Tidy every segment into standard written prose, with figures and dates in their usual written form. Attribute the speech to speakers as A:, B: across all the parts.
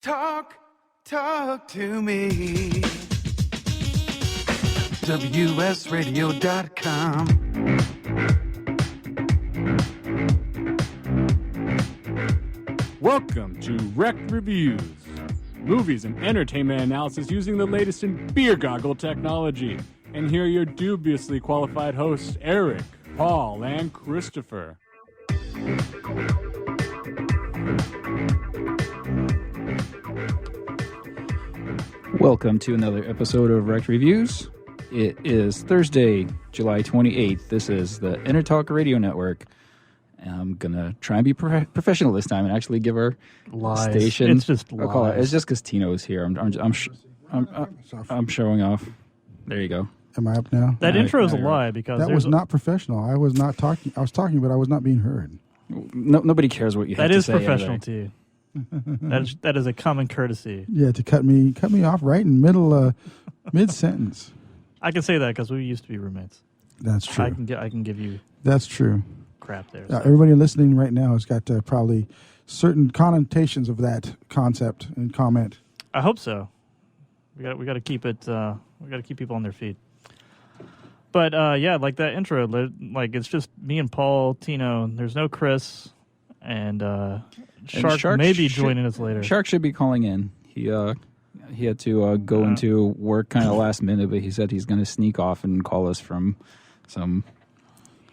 A: Talk to me. WSRadio.com.
B: Welcome to Rekt Reviews, movies and entertainment analysis using the latest in beer goggle technology. And here are your dubiously qualified hosts, Erik, Paul, and Christopher.
C: Welcome to another episode of Rekt Reviews. It is Thursday, July 28th. This is the Intertalk Radio Network. I'm going to try and be professional this time and actually give our station.
D: It's just lies.
C: It's just because Tino's here. I'm showing off. There you go.
E: Am I up now?
D: That intro is a lie because
E: that was not professional. I was not talking. I was talking, but I was not being heard.
C: Nobody cares what you have to say.
D: That is professional to you. that is a common courtesy.
E: Yeah, to cut me off right in middle mid sentence.
D: I can say that because we used to be roommates.
E: That's true.
D: I can give you.
E: That's true.
D: Crap there.
E: Everybody listening right now has got probably certain connotations of that concept and comment.
D: I hope so. We got to keep it. We got to keep people on their feet. But yeah, like that intro, like it's just me and Paul, Tino. There's no Chris, and Shark may be joining us later.
C: Shark should be calling in. He had to go into work kind of last minute, but he said he's going to sneak off and call us from some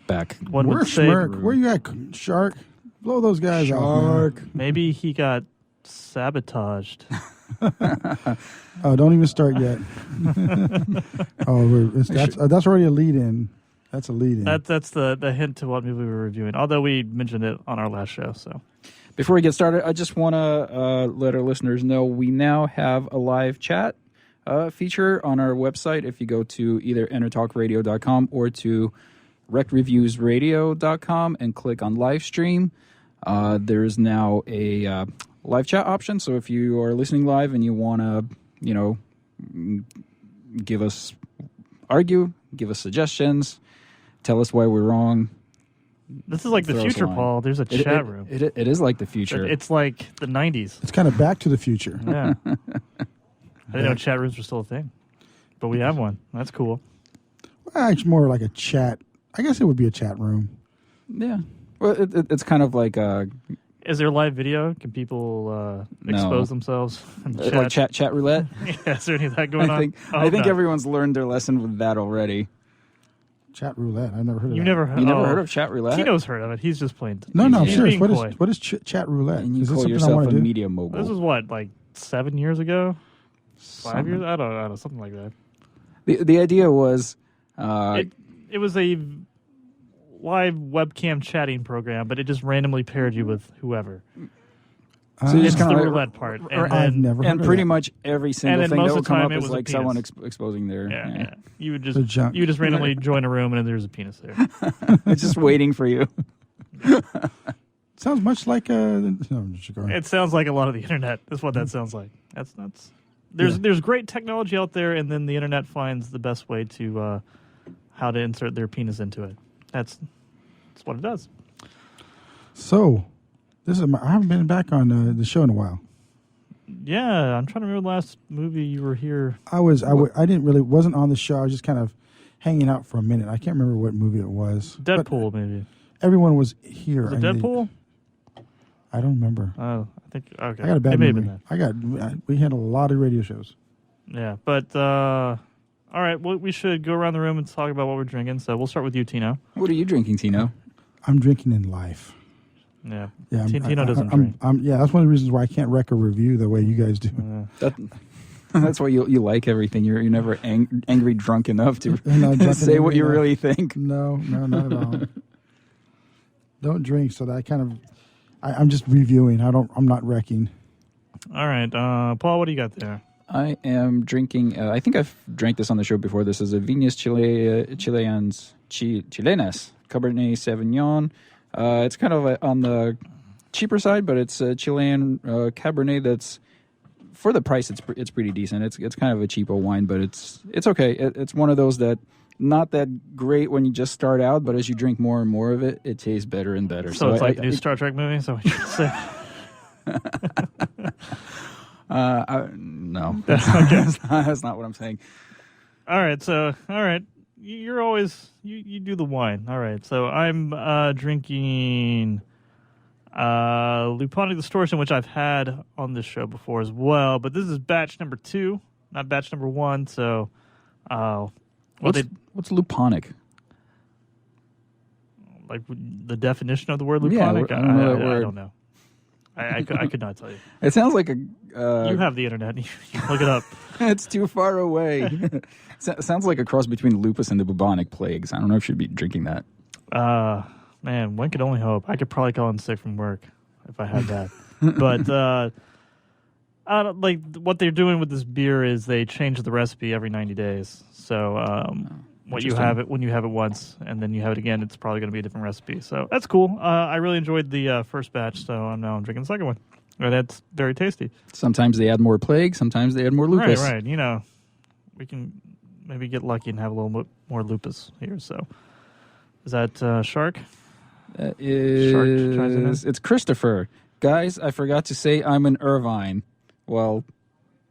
C: back.
E: Where's Smirk? Where you at, Shark? Blow those guys off, man.
D: Maybe he got sabotaged.
E: Oh, don't even start yet. That's already a lead-in. That's a lead-in.
D: That's the hint to what movie we're reviewing, although we mentioned it on our last show. So,
C: before we get started, I just want to let our listeners know we now have a live chat feature on our website. If you go to either entertalkradio.com or to rektreviewsradio.com and click on live stream, there is now a live chat option. So if you are listening live and you want to, give us suggestions, tell us why we're wrong.
D: This is like the future, Paul. There's a chat room.
C: It is like the future.
D: It's like the 90s.
E: It's kind of back to the future.
D: Yeah. I didn't know chat rooms were still a thing. But we have one. That's cool.
E: Well, it's more like a chat. I guess it would be a chat room.
C: Yeah. Well, it's kind of like
D: Is there live video? Can people expose themselves?
C: Like chat roulette?
D: Yeah, is there any of that going on?
C: I think everyone's learned their lesson with that already.
E: Chat roulette. I've never heard of
D: You
E: that.
D: never
C: heard of chat roulette?
D: Tino's heard of it. He's just playing.
E: No, I'm
D: he's
E: serious.
D: coy.
E: What is chat roulette?
C: And you
E: is this
C: call
E: something I
C: yourself
E: want
C: a
E: to do?
C: media mogul.
D: This was what, like 7 years ago? 5 years? I don't know, something like that.
C: The idea was...
D: it was a live webcam chatting program, but it just randomly paired you with whoever.
C: So
D: it's the roulette part.
E: I've never heard
C: and
E: of
C: pretty
E: that.
C: much every single
D: then
C: thing
D: most
C: that
D: of
C: would
D: the
C: come
D: time
C: up
D: it
C: is
D: was a
C: like
D: penis.
C: someone exposing their...
D: Yeah. You would
E: The junk.
D: just randomly join a room and then there's a penis there.
C: It's just waiting for you.
E: Sounds much like no, just go ahead.
D: It sounds like a lot of the internet. That's what that sounds like. There's great technology out there, and then the internet finds the best way to how to insert their penis into it. That's what it does.
E: So, I haven't been back on the show in a while.
D: Yeah, I'm trying to remember the last movie you were here.
E: I wasn't on the show. I was just kind of hanging out for a minute. I can't remember what movie it was.
D: Deadpool, maybe.
E: Everyone was here.
D: Was it Deadpool?
E: I don't remember.
D: Oh, I think okay.
E: I got a bad
D: It may have
E: memory.
D: been that.
E: We had a lot of radio shows.
D: Yeah, but all right. Well, we should go around the room and talk about what we're drinking. So we'll start with you, Tino.
C: What are you drinking, Tino?
E: I'm drinking in life.
D: Yeah.
E: Tino
D: doesn't drink.
E: Yeah, that's one of the reasons why I can't wreck a review the way you guys do.
C: That's why you like everything. You're never angry drunk enough to say what you really think.
E: No, not at all. Don't drink, so that I'm just reviewing. I'm not wrecking.
D: All right, Paul, what do you got there?
C: I am drinking. I think I've drank this on the show before. This is a Viñas Chilenas Cabernet Sauvignon. It's kind of on the cheaper side, but it's a Chilean Cabernet that's, for the price, it's pretty decent. It's kind of a cheapo wine, but it's okay. It's one of those that not that great when you just start out, but as you drink more and more of it, it tastes better and better.
D: So it's like the new Star Trek movie? So what you're saying?
C: No, that's not what I'm saying.
D: All right, so you're always you do the wine. All right, so I'm drinking Luponic Distortion, which I've had on this show before as well, but this is batch number 2, not batch number 1. So,
C: what's luponic?
D: Like the definition of the word
C: Yeah,
D: luponic?
C: I don't know that word.
D: I don't know. I could not tell you.
C: It sounds like a.
D: You have the internet. You can look it up.
C: It's too far away. Sounds like a cross between lupus and the bubonic plagues. I don't know if you'd be drinking that.
D: Man, one could only hope. I could probably call in sick from work if I had that. But like what they're doing with this beer is they change the recipe every 90 days. So when you have it once and then you have it again, it's probably going to be a different recipe. So that's cool. I really enjoyed the first batch, so I'm drinking the second one. And that's very tasty. Sometimes
C: they add more plague, sometimes they add more lupus.
D: Right. You know, we can maybe get lucky and have a little more lupus here. So is that Shark?
C: Shark
D: chimes in?
C: It's Christopher. Guys, I forgot to say I'm an Irvine. Well,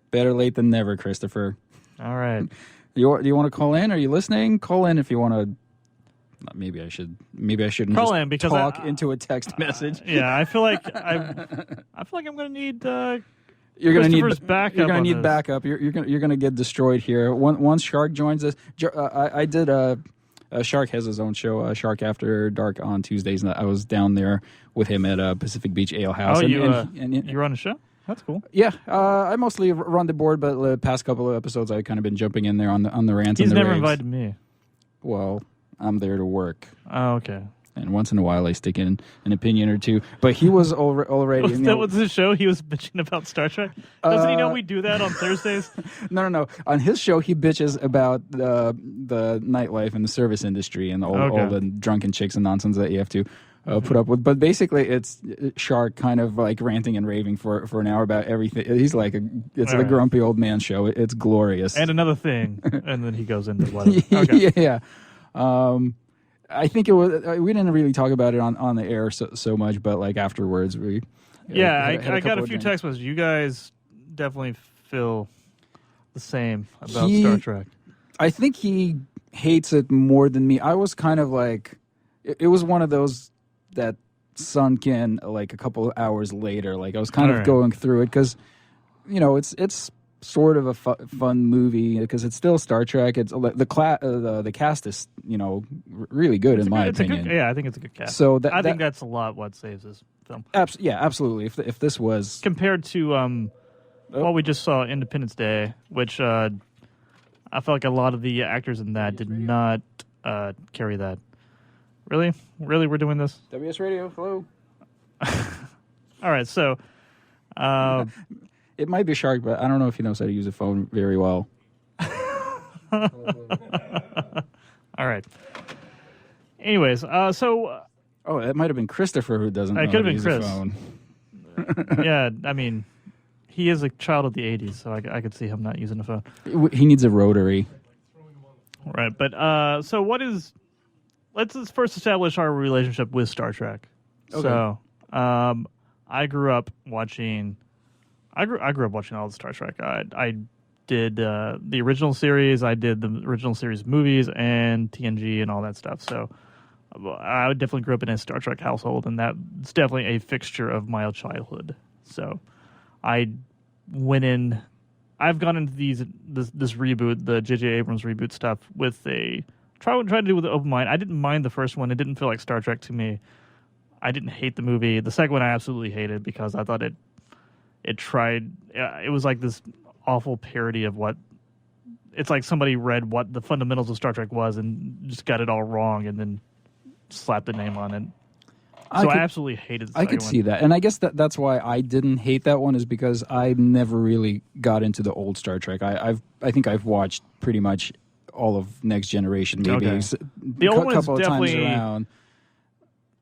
C: better late than never, Christopher.
D: All right.
C: Do you want to call in? Are you listening? Call in if you want to. Maybe I shouldn't
D: call
C: just
D: in because
C: talk into a text message.
D: Yeah, I feel like I'm going to need.
C: You're going to need
D: backup.
C: You're going to need backup. You're going to get destroyed here. Once Shark joins us, I did Shark has his own show, Shark After Dark on Tuesdays, and I was down there with him at Pacific Beach Ale House.
D: Oh, you run a show? That's cool.
C: Yeah, I mostly run the board, but the past couple of episodes I've kind of been jumping in there on the rants.
D: He's
C: and the
D: never
C: raves.
D: invited me.
C: Well, I'm there to work.
D: Oh, okay.
C: And once in a while I stick in an opinion or two. But he was already...
D: Was the show he was bitching about Star Trek? Doesn't he know we do that on Thursdays?
C: No. On his show, he bitches about the nightlife and the service industry and all the drunken chicks and nonsense that you have to put up with. But basically, it's Shark kind of like ranting and raving for an hour about everything. He's like, it's a grumpy old man show. It's glorious.
D: And another thing. And then he goes into whatever. Okay.
C: Yeah. I think it was. We didn't really talk about it on the air so much, but like afterwards, we.
D: I got a few text messages. You guys definitely feel the same about Star Trek.
C: I think he hates it more than me. I was kind of like, it was one of those that sunk in like a couple of hours later. Like I was kind of going through it because, it's sort of a fun movie because it's still Star Trek. It's the cast is really good in my opinion.
D: I think it's a good cast.
C: So
D: I think that's a lot what saves this film.
C: Absolutely. If this was
D: compared to what we just saw, Independence Day, which I felt like a lot of the actors in that did not carry that. Really, we're doing this.
C: WS Radio, hello.
D: All right, so.
C: It might be Shark, but I don't know if he knows how to use a phone very well.
D: All right. Anyways, so...
C: it might have been Christopher who doesn't know how to use a phone.
D: Yeah, I mean, he is a child of the 80s, so I could see him not using a phone.
C: He needs a rotary.
D: Right, but so what is... Let's first establish our relationship with Star Trek. Okay. So, I grew up watching... I grew up watching all the Star Trek. I did the original series. I did the original series movies and TNG and all that stuff. So I definitely grew up in a Star Trek household, and that's definitely a fixture of my childhood. So I went in. I've gone into this reboot, the J.J. Abrams reboot stuff, with try to do with an open mind. I didn't mind the first one. It didn't feel like Star Trek to me. I didn't hate the movie. The second one I absolutely hated because I thought it was like this awful parody of what it's like somebody read what the fundamentals of Star Trek was and just got it all wrong and then slapped the name on it. So I absolutely hated the second one.
C: I could see that. And I guess that's why I didn't hate that one is because I never really got into the old Star Trek. I think I've watched pretty much all of Next Generation, maybe
D: the old one is definitely,
C: times around.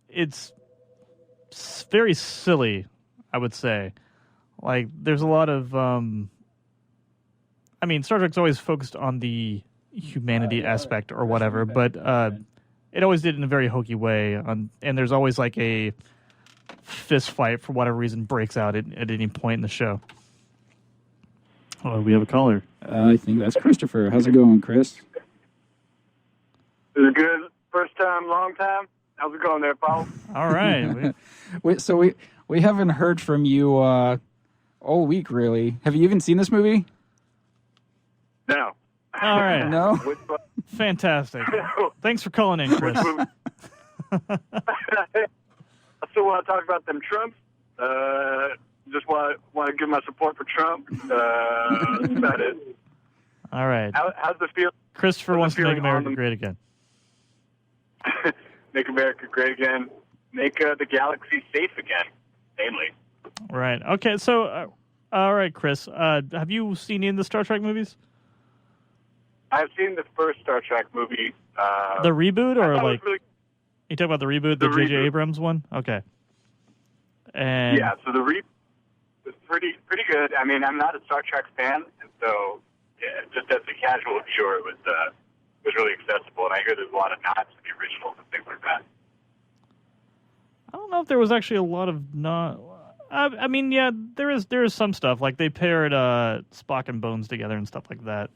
D: It's very silly, I would say. Like, there's a lot of, Star Trek's always focused on the humanity aspect or whatever, but it always did it in a very hokey way. And there's always like a fist fight for whatever reason breaks out at any point in the show. Oh, we have a caller.
C: I think that's Christopher. How's it going, Chris?
F: Is it good? First time, long time? How's it going there, Paul?
D: All right.
C: We haven't heard from you all week, really. Have you even seen this movie?
F: No.
D: All right.
C: No?
D: Fantastic. Thanks for calling in, Chris.
F: I still want to talk about them Trumps. Just want to give my support for Trump. That's about it.
D: All right.
F: How's the feel?
D: Christopher wants to make America great again.
F: Make America great again. Make the galaxy safe again, namely.
D: Right. Okay. So, all right, Chris. Have you seen any of the Star Trek movies?
F: I've seen the first Star Trek movie.
D: The reboot, or like you talk about the reboot, the J.J.
F: reboot.
D: Abrams one? Okay. And
F: Yeah. So the reboot was pretty good. I mean, I'm not a Star Trek fan, and so just as a casual viewer, it was really accessible. And I hear there's a lot of nods to the originals and things like that.
D: I don't know if there was actually a lot of not. I mean, yeah, there is some stuff like they paired Spock and Bones together and stuff like that.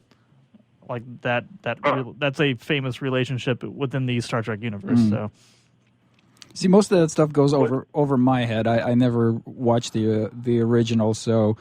D: Like that's a famous relationship within the Star Trek universe. So
C: See, most of that stuff goes over my head. I never watched the original, so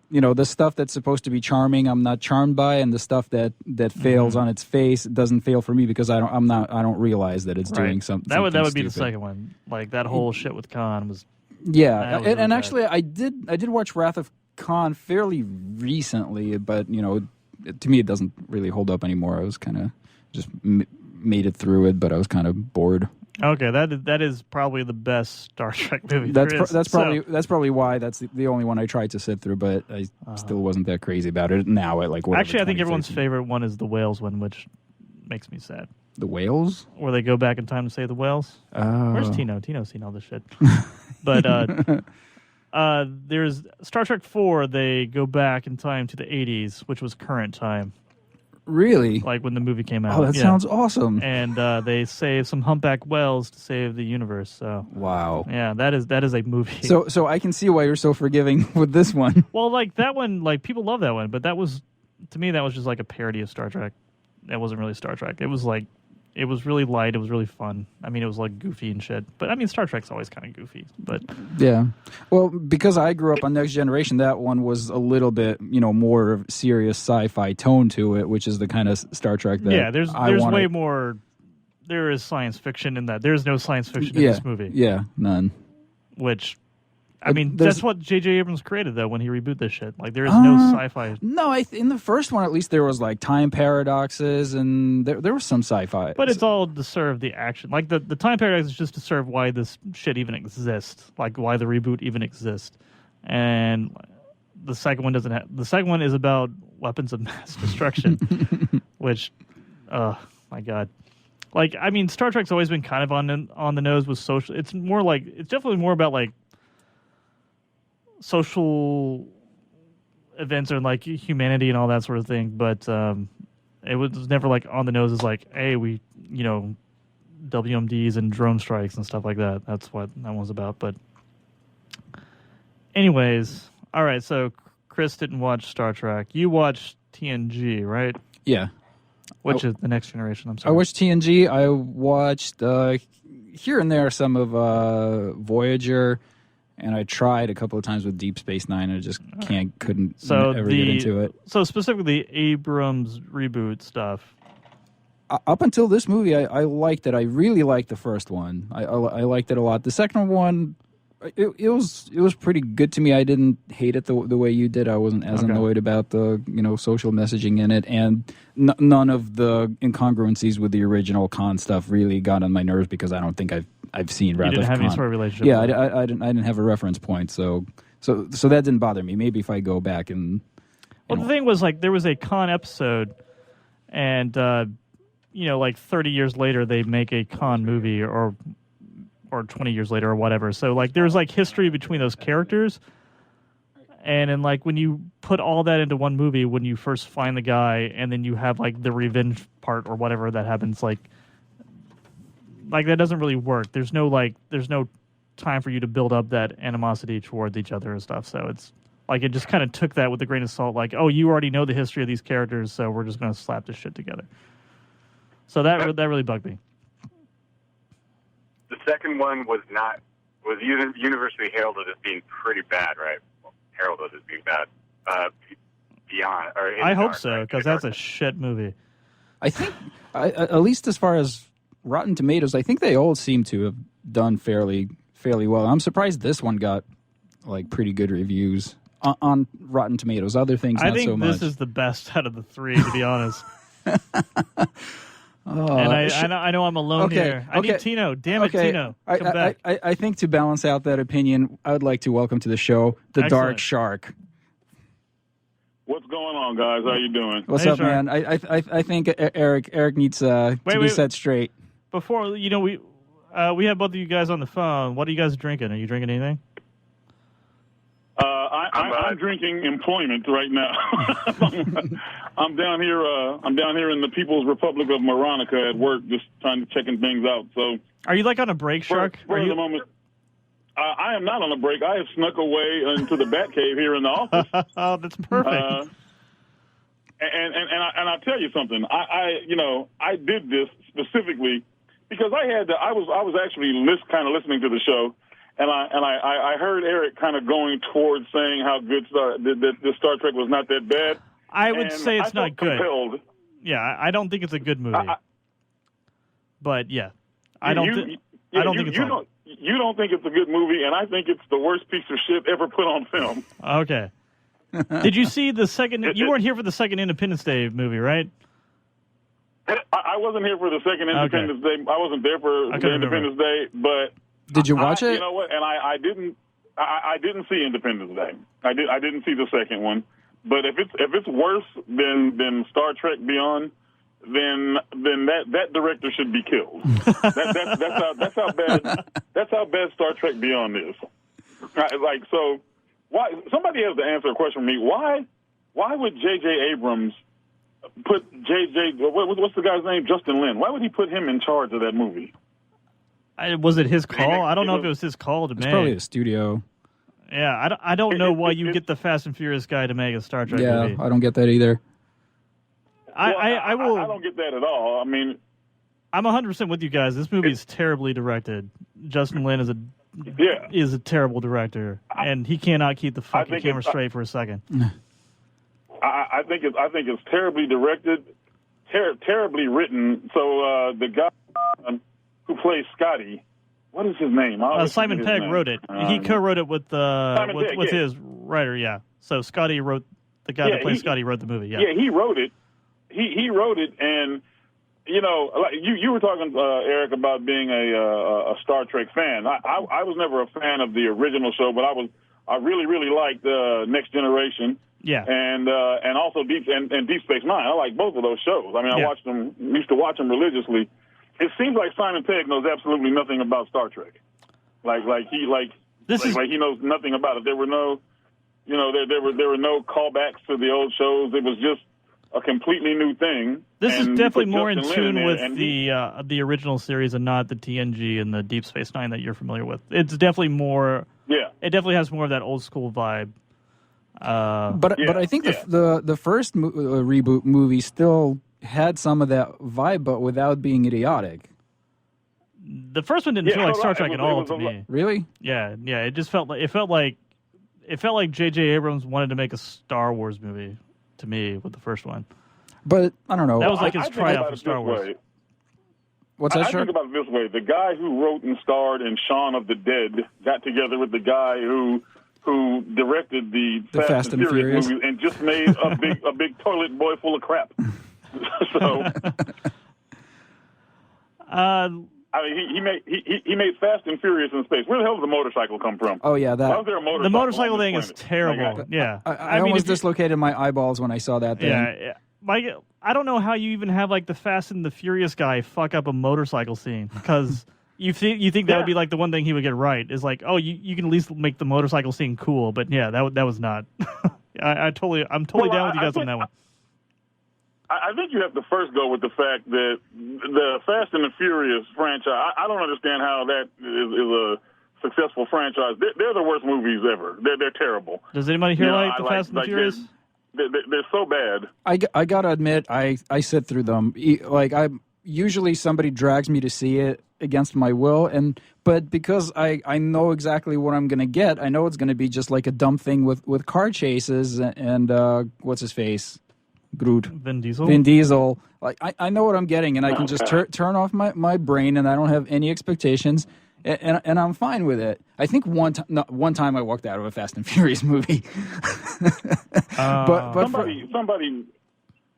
C: the stuff that's supposed to be charming, I'm not charmed by, and the stuff that fails on its face doesn't fail for me because I don't realize that it's doing something.
D: That would be
C: stupid.
D: the second one. Like that whole shit with Khan was.
C: Yeah,
D: That was really
C: and
D: bad.
C: actually, I did watch Wrath of Khan fairly recently, but to me, it doesn't really hold up anymore. I was kind of just made it through it, but I was kind of bored.
D: Okay, that is probably the best Star Trek movie.
C: That's probably why that's the only one I tried to sit through, but I still wasn't that crazy about it. Now at like whatever,
D: Actually, I think everyone's
C: 2013.
D: favorite one is the whales one, which makes me sad.
C: The whales.
D: Where they go back in time to save the whales.
C: Oh.
D: Where's Tino? Tino's seen all this shit. But there's Star Trek 4. They go back in time to the 80s, which was current time,
C: Really?
D: like when the movie came out.
C: Oh, that
D: Yeah.
C: sounds awesome.
D: And they save some humpback whales to save the universe. So
C: Wow.
D: yeah, that is a movie.
C: So I can see why you're so forgiving with this one.
D: well, like that one, like people love that one, but that was, to me, that was just like a parody of Star Trek. That wasn't really Star Trek. It was really light. It was really fun. I mean, it was like goofy and shit. But I mean, Star Trek's always kind of goofy. But
C: Yeah. Well, because I grew up on Next Generation, that one was a little bit, more of serious sci-fi tone to it, which is the kind of Star Trek that
D: yeah, there's
C: I wanna-
D: way more. There is science fiction in that. There's no science fiction in this movie.
C: Yeah, none.
D: Which, I mean,
C: there's-
D: that's what J.J. Abrams created, though, when he rebooted this shit. Like, there is no sci-fi.
C: No, in the first one, at least, there was like time paradoxes, and there was some sci-fi.
D: But it's all to serve the action. Like, the time paradox is just to serve why this shit even exists. Like, why the reboot even exists. And the second one doesn't have... The second one is about weapons of mass destruction. Which, my God. Like, I mean, Star Trek's always been kind of on the nose with social... It's definitely more about, like, social events or like humanity and all that sort of thing, but it was never like on the nose as like, hey, we WMDs and drone strikes and stuff like that. That's what that one's about. But anyways, all right, so Chris didn't watch Star Trek. You watched TNG, right?
C: Yeah.
D: Which is the Next Generation. I'm sorry.
C: I watched TNG. I watched here and there some of Voyager, and I tried a couple of times with Deep Space Nine. I just couldn't ever get into it.
D: So specifically, Abrams reboot stuff.
C: Up until this movie, I liked it. I really liked the first one. I liked it a lot. The second one, it was pretty good to me. I didn't hate it the way you did. I wasn't as annoyed about the social messaging in it, and none of the incongruencies with the original Khan stuff really got on my nerves because I don't think I've seen Wrath of Khan.
D: You didn't have any sort of relationship.
C: Yeah,
D: with it.
C: I didn't have a reference point, so that didn't bother me. Maybe if I go back and
D: Well, the thing was, like, there was a Khan episode, and like 30 years later, they make a Khan movie, or 20 years later, or whatever. So, like, there's like history between those characters, and then like when you put all that into one movie, when you first find the guy, and then you have like the revenge part or whatever that happens, like that doesn't really work. There's no time for you to build up that animosity towards each other and stuff. So Like, it just kind of took that with a grain of salt. Like, oh, you already know the history of these characters, so we're just going to slap this shit together. So that really bugged me.
F: The second one was universally heralded as being pretty bad, right? Well, heralded as being bad. Beyond, or
D: I hope so, because that's a shit movie.
C: I think, at least as far as Rotten Tomatoes, I think they all seem to have done fairly well. I'm surprised this one got like pretty good reviews on Rotten Tomatoes. Other things, not so much.
D: I think this is the best out of the three, to be honest. And I know I'm alone here. I need Tino. Damn it, Tino. Come back.
C: I think to balance out that opinion, I would like to welcome to the show the
D: Excellent.
C: Dark Shark.
G: What's going on, guys? How you doing?
C: What's
D: Hey,
C: up,
D: Shark.
C: man? I think Eric needs to be set straight.
D: Before, we have both of you guys on the phone. What are you guys drinking? Are you drinking anything?
G: I'm drinking employment right now. I'm down here. I'm down here in the People's Republic of Moronica at work, just checking things out. So,
D: Are you like on a break, Shark?
G: For the moment, I am not on a break. I have snuck away into the Batcave here in the office.
D: Oh, that's perfect.
G: And I'll tell you something. I did this specifically because I was actually listening to the show. And I heard Erik kind of going towards saying how good the Star Trek was not that bad.
D: I would say it's not good.
G: Compelled.
D: Yeah, I don't think it's a good movie. But yeah, I don't think it's.
G: You don't think it's a good movie, and I think it's the worst piece of shit ever put on film.
D: Okay. Did you see the second? You weren't here for the second Independence Day movie, right?
G: I wasn't here for the second Independence Day. I wasn't there for the Independence Day, but.
C: Did you watch it?
G: You know what? And I didn't. I didn't see Independence Day. I didn't see the second one. But if it's worse than Star Trek Beyond, then that director should be killed. That's how bad Star Trek Beyond is. Like, so why somebody has to answer a question for me. Why would J.J. Abrams put what's the guy's name? Justin Lin. Why would he put him in charge of that movie?
D: Was it his call? I don't know if it was his call to make.
C: It's probably the studio.
D: Yeah, I don't know why you get the Fast and Furious guy to make a Star Trek movie.
C: Yeah, I don't get that either.
D: I
G: don't get that at all. I mean,
D: I'm 100% with you guys. This movie is terribly directed. Justin Lin is a terrible director, and he cannot keep the fucking camera straight for a second.
G: I think it's terribly directed, terribly written. So the guy who plays Scotty, what is his name?
D: Simon Pegg wrote it. He co-wrote it with his writer. Yeah. So Scotty wrote the guy that plays Scotty wrote the movie. Yeah.
G: Yeah, he wrote it. He wrote it, and like you were talking, Erik, about being a Star Trek fan. I was never a fan of the original show, but I really liked Next Generation.
D: Yeah.
G: And also Deep Space Nine. I like both of those shows. I mean, I watched them. Used to watch them religiously. It seems like Simon Pegg knows absolutely nothing about Star Trek. Like he knows nothing about it. There were no, there were no callbacks to the old shows. It was just a completely new thing.
D: This is definitely more in tune with the original series and not the TNG and the Deep Space Nine that you're familiar with. It's definitely more. Yeah. It definitely has more of that old school vibe.
C: But I think the first reboot movie still had some of that vibe, but without being idiotic.
D: The first one didn't feel like Star Trek at all to me.
C: Really?
D: Yeah. It just felt like J.J. Abrams wanted to make a Star Wars movie to me with the first one.
C: But I don't know.
D: That was like his tryout for Star Wars.
C: What's that?
G: I think about it this way: the guy who wrote and starred in Shaun of the Dead got together with the guy who directed the Fast and Furious movies and just made a big toilet boy full of crap. So, I mean, he made Fast and Furious in space. Where the hell did the motorcycle come from?
C: Oh yeah,
D: the motorcycle thing is terrible.
C: I almost dislocated my eyeballs when I saw that thing.
D: Yeah. I don't know how you even have like the Fast and the Furious guy fuck up a motorcycle scene, because you think that would be like the one thing he would get right is like, oh, you can at least make the motorcycle scene cool, but yeah, that was not. I'm totally down with you guys on that one.
G: I think you have to first go with the fact that the Fast and the Furious franchise, I don't understand how that is a successful franchise, they're the worst movies ever. They're terrible.
D: Does anybody here like the Fast and Furious?
G: They're so bad.
C: I gotta admit, I sit through them. Like usually somebody drags me to see it against my will, but because I know exactly what I'm gonna get, I know it's gonna be just like a dumb thing with car chases and what's his face, Groot, Vin Diesel. Like I know what I'm getting, and I can just turn off my brain, and I don't have any expectations. And I'm fine with it. I think one time I walked out of a Fast and Furious movie. but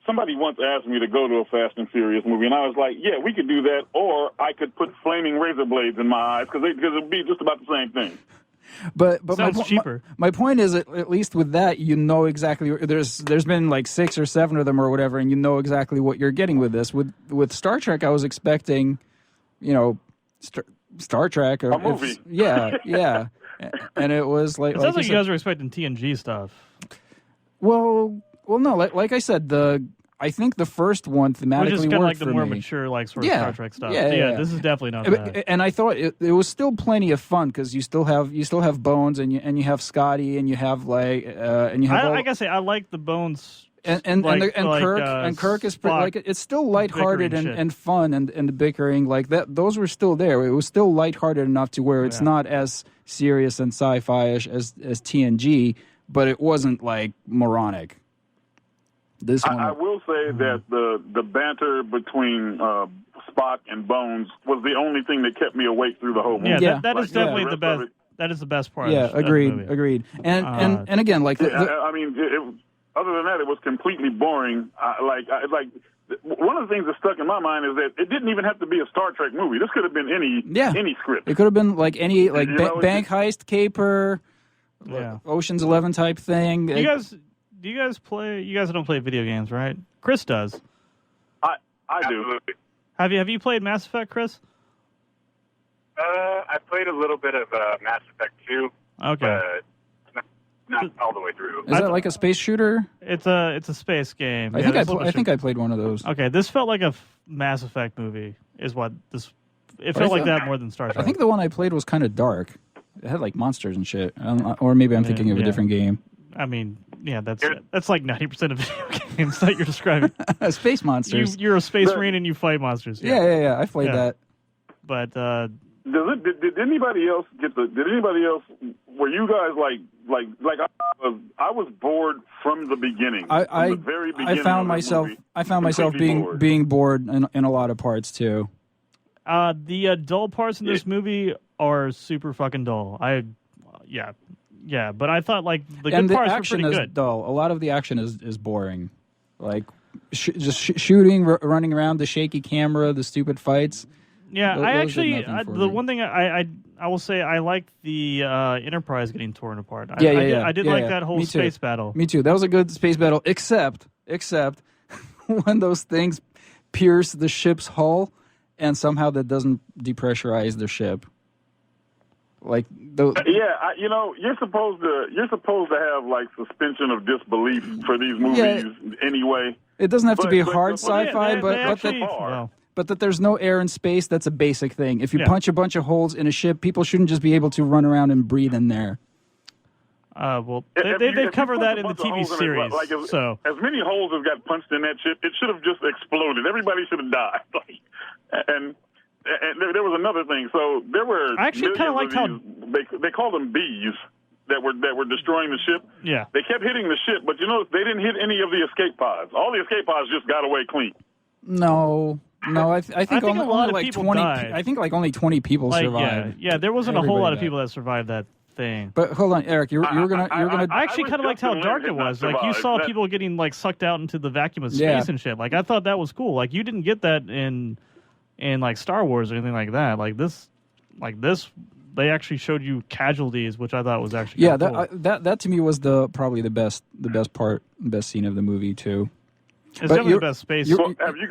G: somebody once asked me to go to a Fast and Furious movie, and I was like, yeah, we could do that, or I could put flaming razor blades in my eyes because it'd be just about the same thing.
C: But
D: sounds cheaper.
C: My point is, at least with that, you know exactly. There's been like 6 or 7 of them or whatever, and you know exactly what you're getting with this. With Star Trek, I was expecting, Star Trek,
G: a movie.
C: Yeah, and it was like.
D: It sounds like you guys were expecting TNG stuff.
C: Well, no. Like I said, I think the first one thematically
D: worked
C: worked
D: like the
C: for
D: more
C: me.
D: mature, like sort of Star Trek stuff.
C: Yeah.
D: This is definitely not bad.
C: And I thought it was still plenty of fun because you still have Bones and you have Scotty and you have and you have.
D: I gotta say, I like the Bones.
C: And Kirk is pretty, like it's still lighthearted and fun and the bickering like that. Those were still there. It was still lighthearted enough to where it's not as serious and sci-fi-ish as TNG, but it wasn't like moronic.
G: I will say that the banter between Spok and Bones was the only thing that kept me awake through the whole movie.
D: Yeah, that is definitely the best. That is the best part.
C: Yeah,
D: of the movie.
C: agreed. And again, like
G: other than that, it was completely boring. One of the things that stuck in my mind is that it didn't even have to be a Star Trek movie. This could have been any script.
C: It could have been like any bank heist, caper, Ocean's 11 type thing.
D: Do you guys play? You guys don't play video games, right? Chris does.
G: I do.
F: Absolutely.
D: Have you played Mass Effect, Chris?
F: I played a little bit of Mass Effect 2.
D: Okay.
F: But not all the way through.
C: Is that like a space shooter?
D: It's a space game.
C: I think I played one of those.
D: Okay, this felt like a Mass Effect movie. Is what this? It felt like that more than Star Trek.
C: I think the one I played was kind of dark. It had like monsters and shit. Or maybe I'm thinking of a different game.
D: I mean, yeah, that's like 90% of video games that you're describing.
C: Space monsters.
D: You're a space marine and you fight monsters.
C: Yeah. I played that.
D: But
G: did anybody else get the? Did anybody else? Were you guys like I was bored from the beginning. From the very beginning.
C: I found myself being bored in a lot of parts too.
D: The dull parts in this movie are super fucking dull. Yeah, but I thought like the good parts were pretty good.
C: Is dull. A lot of the action is boring, like just shooting, running around, the shaky camera, the stupid fights.
D: Yeah, the one thing I will say I like the Enterprise getting torn apart. I did like that whole space battle.
C: Me too. That was a good space battle, except when those things pierce the ship's hull, and somehow that doesn't depressurize the ship. Like you're
G: supposed to have like suspension of disbelief for these movies anyway.
C: It doesn't have to be hard sci-fi, but that there's no air and space. That's a basic thing. If you punch a bunch of holes in a ship, people shouldn't just be able to run around and breathe in there.
D: They cover that in the TV series.
G: As many holes as got punched in that ship, it should have just exploded. Everybody should have died. And there was another thing. So there were.
D: I actually kind of liked how
G: they called them bees that were destroying the ship.
D: Yeah,
G: they kept hitting the ship, but they didn't hit any of the escape pods. All the escape pods just got away clean.
C: No, I think only
D: a lot of
C: like
D: people
C: 20.
D: died.
C: I think like only 20 people survived.
D: Yeah, there wasn't a whole lot of people that survived that thing.
C: But hold on, Eric, you're gonna.
D: I actually kind of liked how dark it was. Like you saw people getting like sucked out into the vacuum of space and shit. Like I thought that was cool. Like you didn't get that in like Star Wars or anything like that. Like this, they actually showed you casualties, which I thought was actually cool.
C: That to me was probably the best scene of the movie too.
D: It's definitely the best space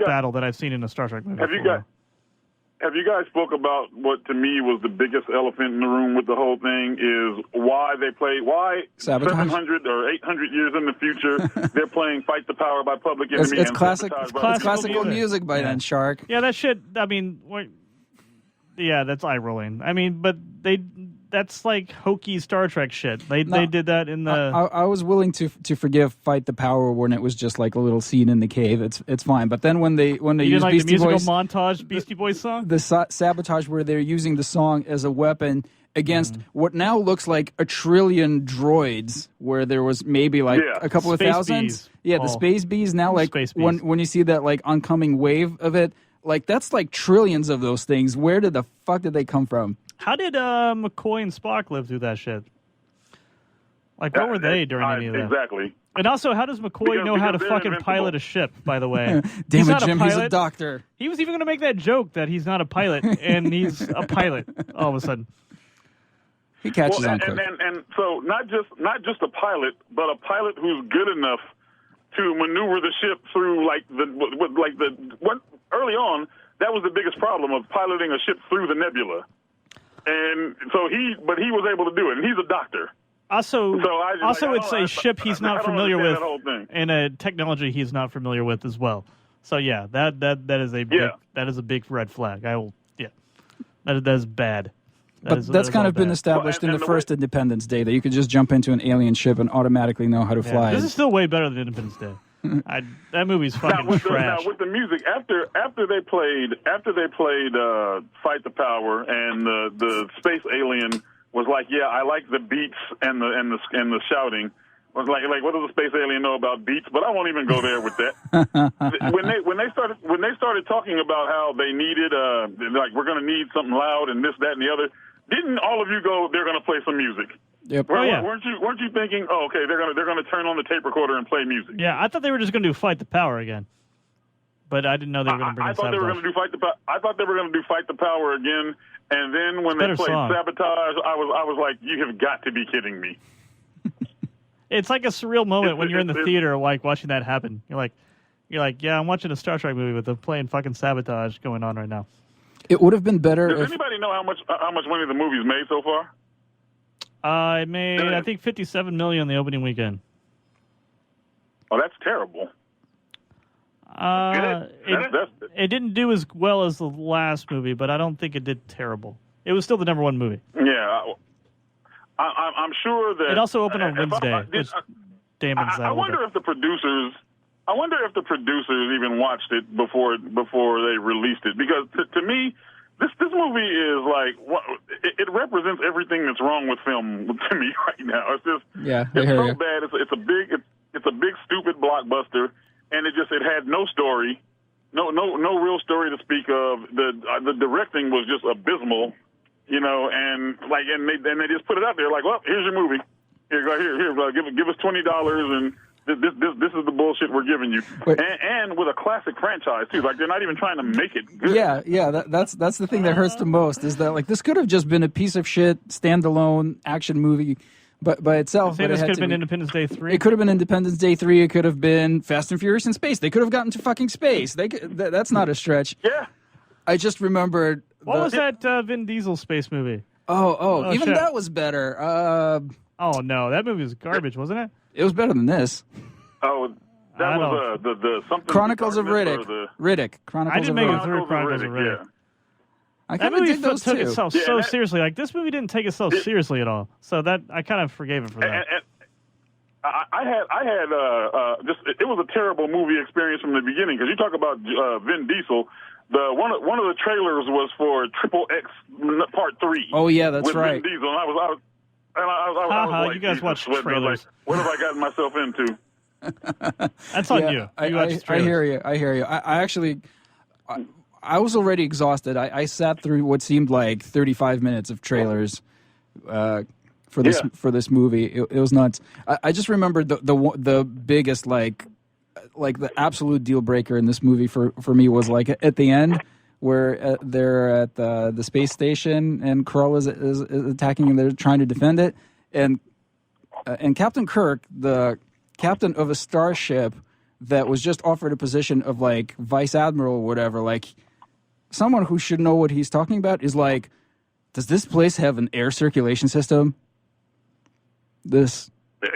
D: battle that I've seen in a Star Trek movie.
G: Have you guys spoke about what to me was the biggest elephant in the room with the whole thing is why 700 or 800 years in the future they're playing Fight the Power by Public Enemy.
C: It's classical music by then, Shark.
D: Yeah, that shit. I mean, that's eye rolling. I mean, but that's like hokey Star Trek shit. They did that in the.
C: I was willing to forgive Fight the Power when it was just like a little scene in the cave. It's fine. But then when they
D: you
C: use
D: like
C: Beastie
D: the musical
C: Boys,
D: montage Beastie Boys song,
C: the sabotage where they're using the song as a weapon against what now looks like a trillion droids, where there was maybe like a couple
D: Space
C: of thousand.
D: bees,
C: Yeah,
D: Paul.
C: the space bees now like
D: Space bees.
C: when you see that like oncoming wave of it, like that's like trillions of those things. Where did the fuck did they come from?
D: How did McCoy and Spock live through that shit? Like, what were they during any of that?
G: Exactly.
D: And also, how does McCoy know how to
G: they're
D: fucking
G: invincible.
D: pilot a ship, by the way?
C: Damn
D: He's
C: it,
D: not
C: Jim,
D: a
C: he's a
D: pilot.
C: doctor.
D: He was even going to make that joke that he's not a pilot, and he's a pilot all of a sudden.
C: He catches
G: Well,
C: on quick.
G: and so not just a pilot, but a pilot who's good enough to maneuver the ship through early on. That was the biggest problem of piloting a ship through the nebula, and so he was able to do it, and he's a doctor.
D: Also, it's a ship he's
G: I
D: not
G: don't
D: familiar
G: understand
D: with,
G: that whole thing.
D: and a technology he's not familiar with as well. So yeah, that is a big red flag. That is bad.
C: But that's kind of been
D: bad.
C: established
G: Well,
C: in
G: and
C: the
G: the
C: first Independence Day, that you could just jump into an alien ship and automatically know how to
D: Yeah,
C: fly.
D: this is still way better than Independence Day. That movie's fucking trash.
G: Now with the music, after they played Fight the Power, and the space alien was like, yeah, I like the beats and the shouting. Was like what does the space alien know about beats? But I won't even go there with that. when they started talking about how they needed like we're going to need something loud and this, that, and the other, didn't all of you go? They're going to play some music.
C: Yep.
G: Weren't you thinking? Oh, okay, they're gonna turn on the tape recorder and play music.
D: Yeah, I thought they were just going to do Fight the Power again, but I didn't know they were going to bring.
G: I thought they were going to do Fight the Power. I thought they were going to do Fight the Power again, and then when they played
D: song.
G: Sabotage, I was like, you have got to be kidding me.
D: It's like a surreal moment when you're in the theater, like watching that happen. You're like, yeah, I'm watching a Star Trek movie with them playing fucking Sabotage going on right now.
C: It would have been better
G: Does
C: if...
G: anybody know how much money the movie's made so far?
D: It made, I think, $57 million the opening weekend.
G: Oh, that's terrible.
D: It didn't do as well as the last movie, but I don't think it did terrible. It was still the number one movie.
G: Yeah, I'm sure that
D: it also opened on Wednesday, which damons that.
G: I wonder if the producers even watched it before they released it, because to me, this movie is like it represents everything that's wrong with film to me right now. It's just it's so bad. It's a big stupid blockbuster, and it had no story, no real story to speak of. The directing was just abysmal. And they just put it out there like, well, here's your movie. Here, give us $20 and this is the bullshit we're giving you. And with a classic franchise too, like they're not even trying to make it good.
C: Yeah, that's the thing that hurts the most, is that like this could have just been a piece of shit standalone action movie, but by itself.
D: This could have been Independence Day 3.
C: It could have been Independence Day 3. It could have been Fast and Furious in space. They could have gotten to fucking space. That's not a stretch.
G: Yeah.
C: I just remembered.
D: What was that Vin Diesel space movie?
C: Oh, even
D: shit.
C: that was better.
D: Oh no, that movie was garbage, wasn't it?
C: It was better than this.
G: Oh, that was the something.
C: Chronicles of
G: Darkness
C: Riddick. Riddick. Chronicles
D: I didn't
C: of
D: make
C: Riddick.
D: it through Chronicles of Riddick.
G: Yeah.
C: I
D: That
C: kind of
D: movie
C: did those
D: took
C: too.
D: itself seriously. Like this movie didn't take itself seriously at all. So that I kind of forgave it for that.
G: And I had it was a terrible movie experience from the beginning, because you talk about Vin Diesel. One of the trailers was for Triple X Part 3.
C: Oh yeah, that's
G: with
C: right.
G: Vin Diesel, and I was like,
D: you guys
G: Jesus,
D: watch
G: what
D: trailers.
G: what have I gotten myself into?
D: That's on you.
C: I hear you. I actually, I was already exhausted. I sat through what seemed like 35 minutes of trailers for this movie. It was nuts. I just remembered the biggest like the absolute deal breaker in this movie for me was like at the end, where they're at the space station and Krull is attacking and they're trying to defend it, and Captain Kirk, the captain of a starship that was just offered a position of like vice admiral or whatever, like someone who should know what he's talking about, is like, does this place have an air circulation system? This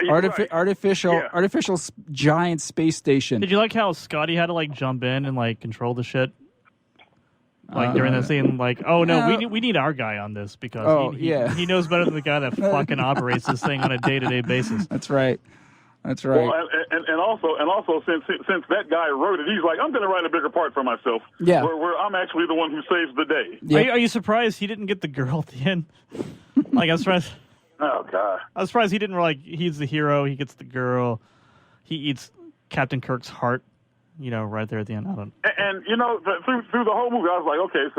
C: artificial giant space station.
D: Did you like how Scotty had to like jump in and like control the shit? Like during that scene, like, oh no, we need our guy on this because he knows better than the guy that fucking operates this thing on a day-to-day basis.
C: That's right. That's right.
G: Well, and also since that guy wrote it, he's like, I'm going to write a bigger part for myself.
C: Yeah.
G: Where I'm actually the one who saves the day.
C: Yeah.
D: Are you surprised he didn't get the girl at the end? Like, I'm surprised.
G: Oh God.
D: I was surprised he didn't, like, he's the hero, he gets the girl, he eats Captain Kirk's heart, right there at the end. I don't.
G: And through the whole movie, I was like, okay,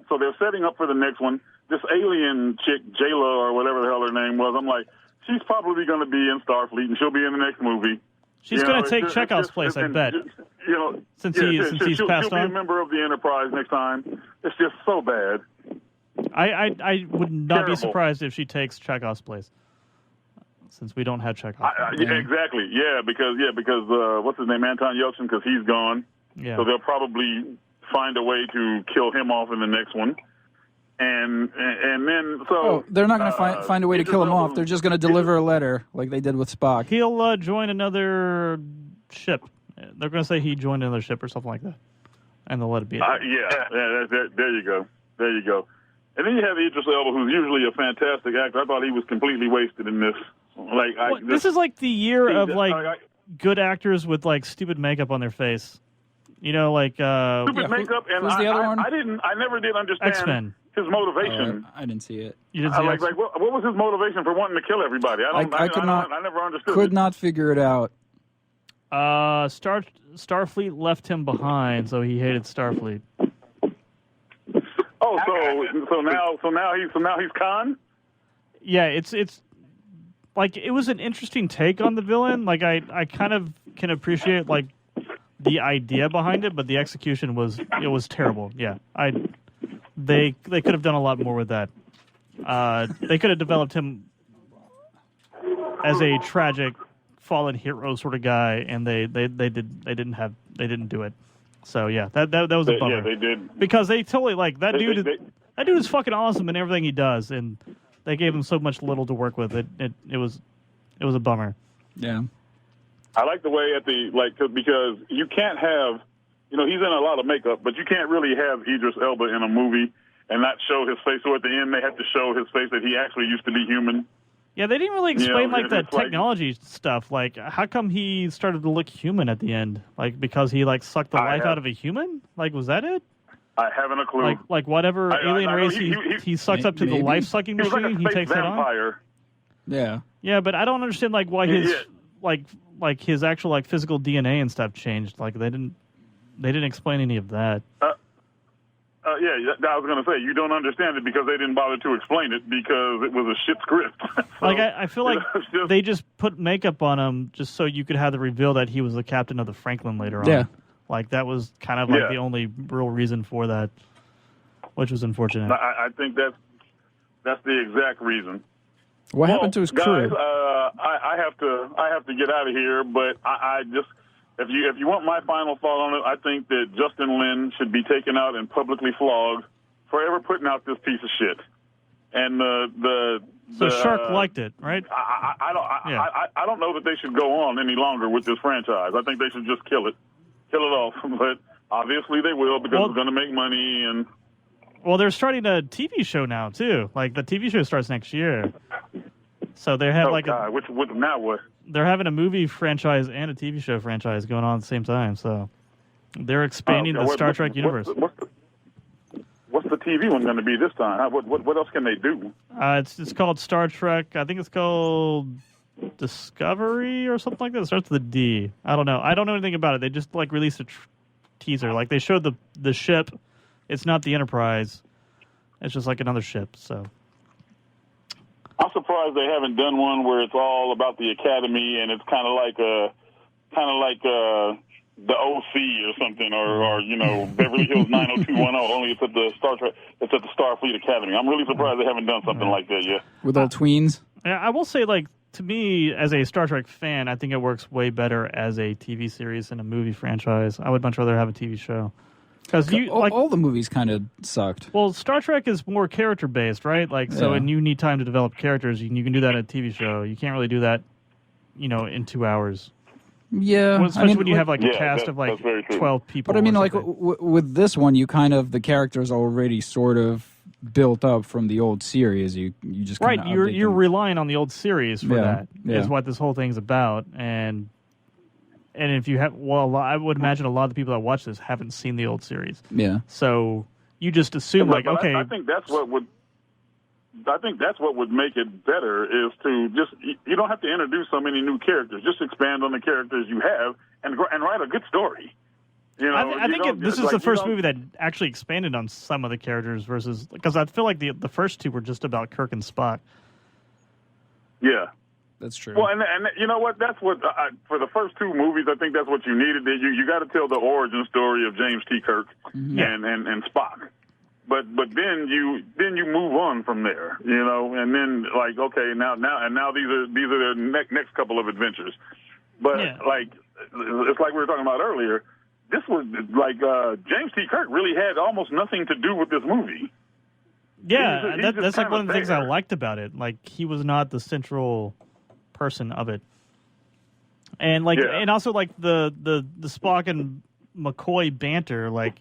G: so they're setting up for the next one. This alien chick, Jayla or whatever the hell her name was. I'm like, she's probably going to be in Starfleet, and she'll be in the next movie.
D: She's going to take Chekhov's place, I bet. Since he's passed
G: she'll
D: on.
G: Be a member of the Enterprise next time. It's just so bad.
D: I would not
G: Terrible.
D: be surprised if she takes Chekhov's place, since we don't have Chekhov.
G: Exactly. Yeah, because what's his name, Anton Yelchin, because he's gone.
D: Yeah.
G: So they'll probably find a way to kill him off in the next one. And then
C: they're not going to find a way to kill him off. They're just going to deliver a letter like they did with Spock.
D: He'll join another ship. They're going to say he joined another ship or something like that, and they'll let it be.
G: There you go. There you go. And then you have Idris Elba, who's usually a fantastic actor. I thought he was completely wasted in this.
D: This is like the year of good actors with like stupid makeup on their face.
G: Stupid makeup, and
C: who's the other one?
G: I never did understand
D: X-Men.
G: His motivation.
C: I didn't see it.
D: You didn't see
G: X-Men? What was his motivation for wanting to kill everybody? I never understood.
C: Could not figure it out.
D: Starfleet left him behind, so he hated Starfleet.
G: Oh, so now he's Khan?
D: Yeah, it's like it was an interesting take on the villain. Like I kind of can appreciate like the idea behind it, but the execution was terrible. Yeah, they could have done a lot more with that. They could have developed him as a tragic fallen hero sort of guy, and they didn't do it. So yeah, that was a bummer.
G: Yeah, they did,
D: because they totally like that dude. That dude is fucking awesome in everything he does, and they gave him so much little to work with. It was a bummer.
C: Yeah.
G: I like the way because you can't have, he's in a lot of makeup, but you can't really have Idris Elba in a movie and not show his face. So at the end, they have to show his face that he actually used to be human.
D: Yeah, they didn't really explain the technology stuff. Like, how come he started to look human at the end? Like, because he sucked the life out of a human? Like, was that it?
G: I haven't a clue.
D: Like whatever alien race he sucks up to the life sucking machine, he takes that on.
C: Yeah.
D: Yeah, but I don't understand why his his actual physical DNA and stuff changed. Like they didn't explain any of that.
G: I was going to say you don't understand it because they didn't bother to explain it because it was a shit script. So,
D: I feel like they just put makeup on him just so you could have the reveal that he was the captain of the Franklin later on.
C: Yeah.
D: Like that was kind of the only real reason for that, which was unfortunate.
G: I think that's the exact reason.
C: What happened to his crew?
G: Guys, I have to get out of here, but I just if you want my final thought on it, I think that Justin Lin should be taken out and publicly flogged for ever putting out this piece of shit. And
D: the Shark liked it, right?
G: I don't know that they should go on any longer with this franchise. I think they should just kill it off. But obviously they will because it's going to make money. And
D: well, they're starting a TV show now too. Like the TV show starts next year, so they have
G: now what?
D: They're having a movie franchise and a TV show franchise going on at the same time. So they're expanding the Star Trek universe.
G: What's the TV one going to be this time? What else can they do?
D: It's called Star Trek. I think it's called Discovery or something like that. It starts with a D. I don't know. I don't know anything about it. They just released a teaser. Like they showed the ship. It's not the Enterprise. It's just another ship. So
G: I'm surprised they haven't done one where it's all about the Academy and it's kind of like the OC or something, or Beverly Hills 90210. Only it's at the Star Trek. It's at the Starfleet Academy. I'm really surprised they haven't done something like that yet.
C: With all tweens.
D: Yeah, I will say, to me, as a Star Trek fan, I think it works way better as a TV series than a movie franchise. I would much rather have a TV show. Because
C: all the movies kind of sucked.
D: Well, Star Trek is more character based, right? And you need time to develop characters. You can do that in a TV show. You can't really do that, in 2 hours.
C: Yeah,
D: Well, especially when you have like a
G: Yeah,
D: cast of like
G: that's very true.
D: 12 people.
C: But I mean,
D: or
C: like
D: something.
C: with this one, you kind of the characters already sort of built up from the old series. You just
D: right,
C: kinda
D: you're
C: update
D: you're
C: them.
D: relying on the old series for that.
C: Yeah.
D: Is what this whole thing's about. And if you have, well, I would imagine a lot of the people that watch this haven't seen the old series.
C: Yeah.
D: So you just assume like,
G: But
D: okay,
G: I think that's what would. I think that's what would make it better is to just you don't have to introduce so many new characters. Just expand on the characters you have and write a good story. You know,
D: I think this is the first movie that actually expanded on some of the characters versus because I feel like the first two were just about Kirk and Spock.
G: Yeah.
C: That's true.
G: Well, and you know what? That's what for the first two movies, I think that's what you needed. You got to tell the origin story of James T. Kirk and Spock. But then you move on from there, you know, and then like okay now these are the next couple of adventures. But like it's like we were talking about earlier. This was like James T. Kirk really had almost nothing to do with this movie.
D: Yeah,
G: He's just
D: that's like
G: kinda
D: one of the things I
G: there.
D: liked about it. Like he was not the central person of it, and like and also like the Spok and McCoy banter. Like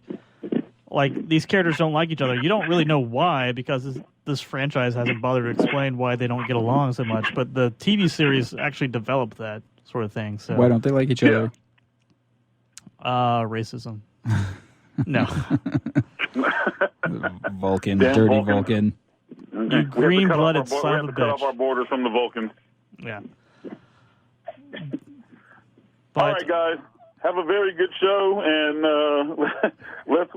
D: these characters don't like each other. You don't really know why because this franchise hasn't bothered to explain why they don't get along so much. But the TV series actually developed that sort of thing. So
C: Why don't they like each other?
D: racism. No.
C: Vulcan,
G: Damn
C: dirty
G: Vulcan.
C: Vulcan.
D: You green-blooded
G: We
D: son
G: have
D: of
G: to
D: a
G: cut off
D: bitch.
G: our borders from the Vulcan.
D: Yeah.
G: All right, guys. Have a very good show, and let's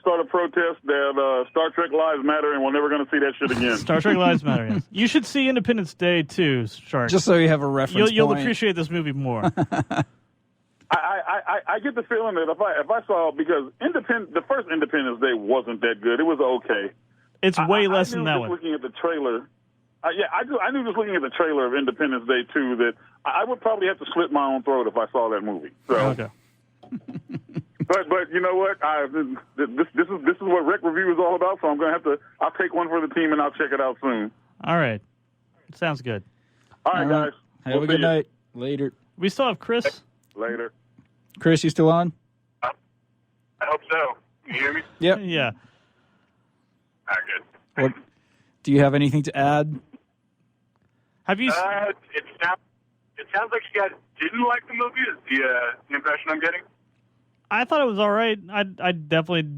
G: start a protest that Star Trek lives matter, and we're never going to see that shit again.
D: Star Trek Lives Matter. Yes. You should see Independence Day too, Shark.
C: Just so you have a reference
D: You'll
C: point.
D: appreciate this movie more.
G: I get the feeling that if I saw because the first Independence Day wasn't that good. It was okay.
D: It's way less
G: I knew
D: than that
G: just
D: one.
G: Looking at the trailer, I knew just looking at the trailer of Independence Day 2 that I would probably have to slit my own throat if I saw that movie. So,
D: Okay.
G: but you know what? This is what Rekt Review is all about. So I'm gonna have to. I'll take one for the team and I'll check it out soon.
D: All right. Sounds good.
G: All right, guys.
C: Have
G: We'll
C: a
G: see
C: good
G: you.
C: night. Later.
D: We still have Chris.
G: Later.
C: Chris, you still on?
F: I hope so. Can you hear me?
C: Yep.
D: Yeah.
F: Good.
C: What, do you have anything to add?
D: Have you?
F: It sounds like you guys didn't like the movie. Is the impression I'm getting?
D: I thought it was all right. I definitely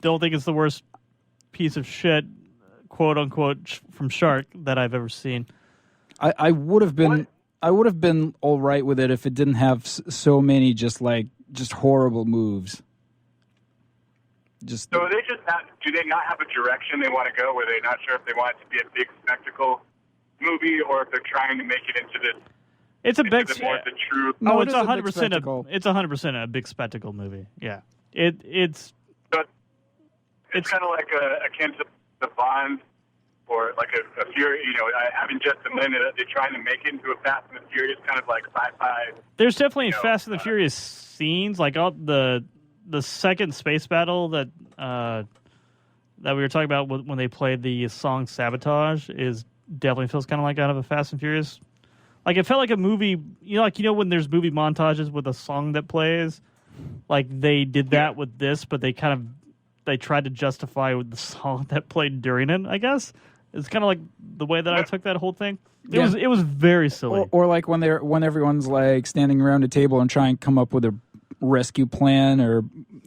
D: don't think it's the worst piece of shit, quote unquote, from Shark that I've ever seen.
C: I would have been all right with it if it didn't have so many just horrible moves.
F: So are they just not? Do they not have a direction they want to go? Were they not sure if they want it to be a big spectacle movie or if they're trying to make it into this?
D: It's a big.
F: More the true.
C: No,
D: it's
C: it is a big
D: 100%.
C: spectacle.
D: It's 100% a big spectacle movie. Yeah. It's
F: kind of like akin to the Bond or like a Fury. You know, having Justin Lin, they're trying to make it into a Fast and the Furious kind of like sci-fi.
D: There's definitely Fast and the Furious scenes, like all the second space battle that we were talking about when they played the song "Sabotage" is definitely feels kind of like out of a Fast and Furious. Like it felt like a movie, when there's movie montages with a song that plays, like they did that with this, but they tried to justify with the song that played during it. I guess it's kind of like the way that I took that whole thing. It was very silly.
C: Or like when everyone's like standing around a table and trying to come up with a rescue plan,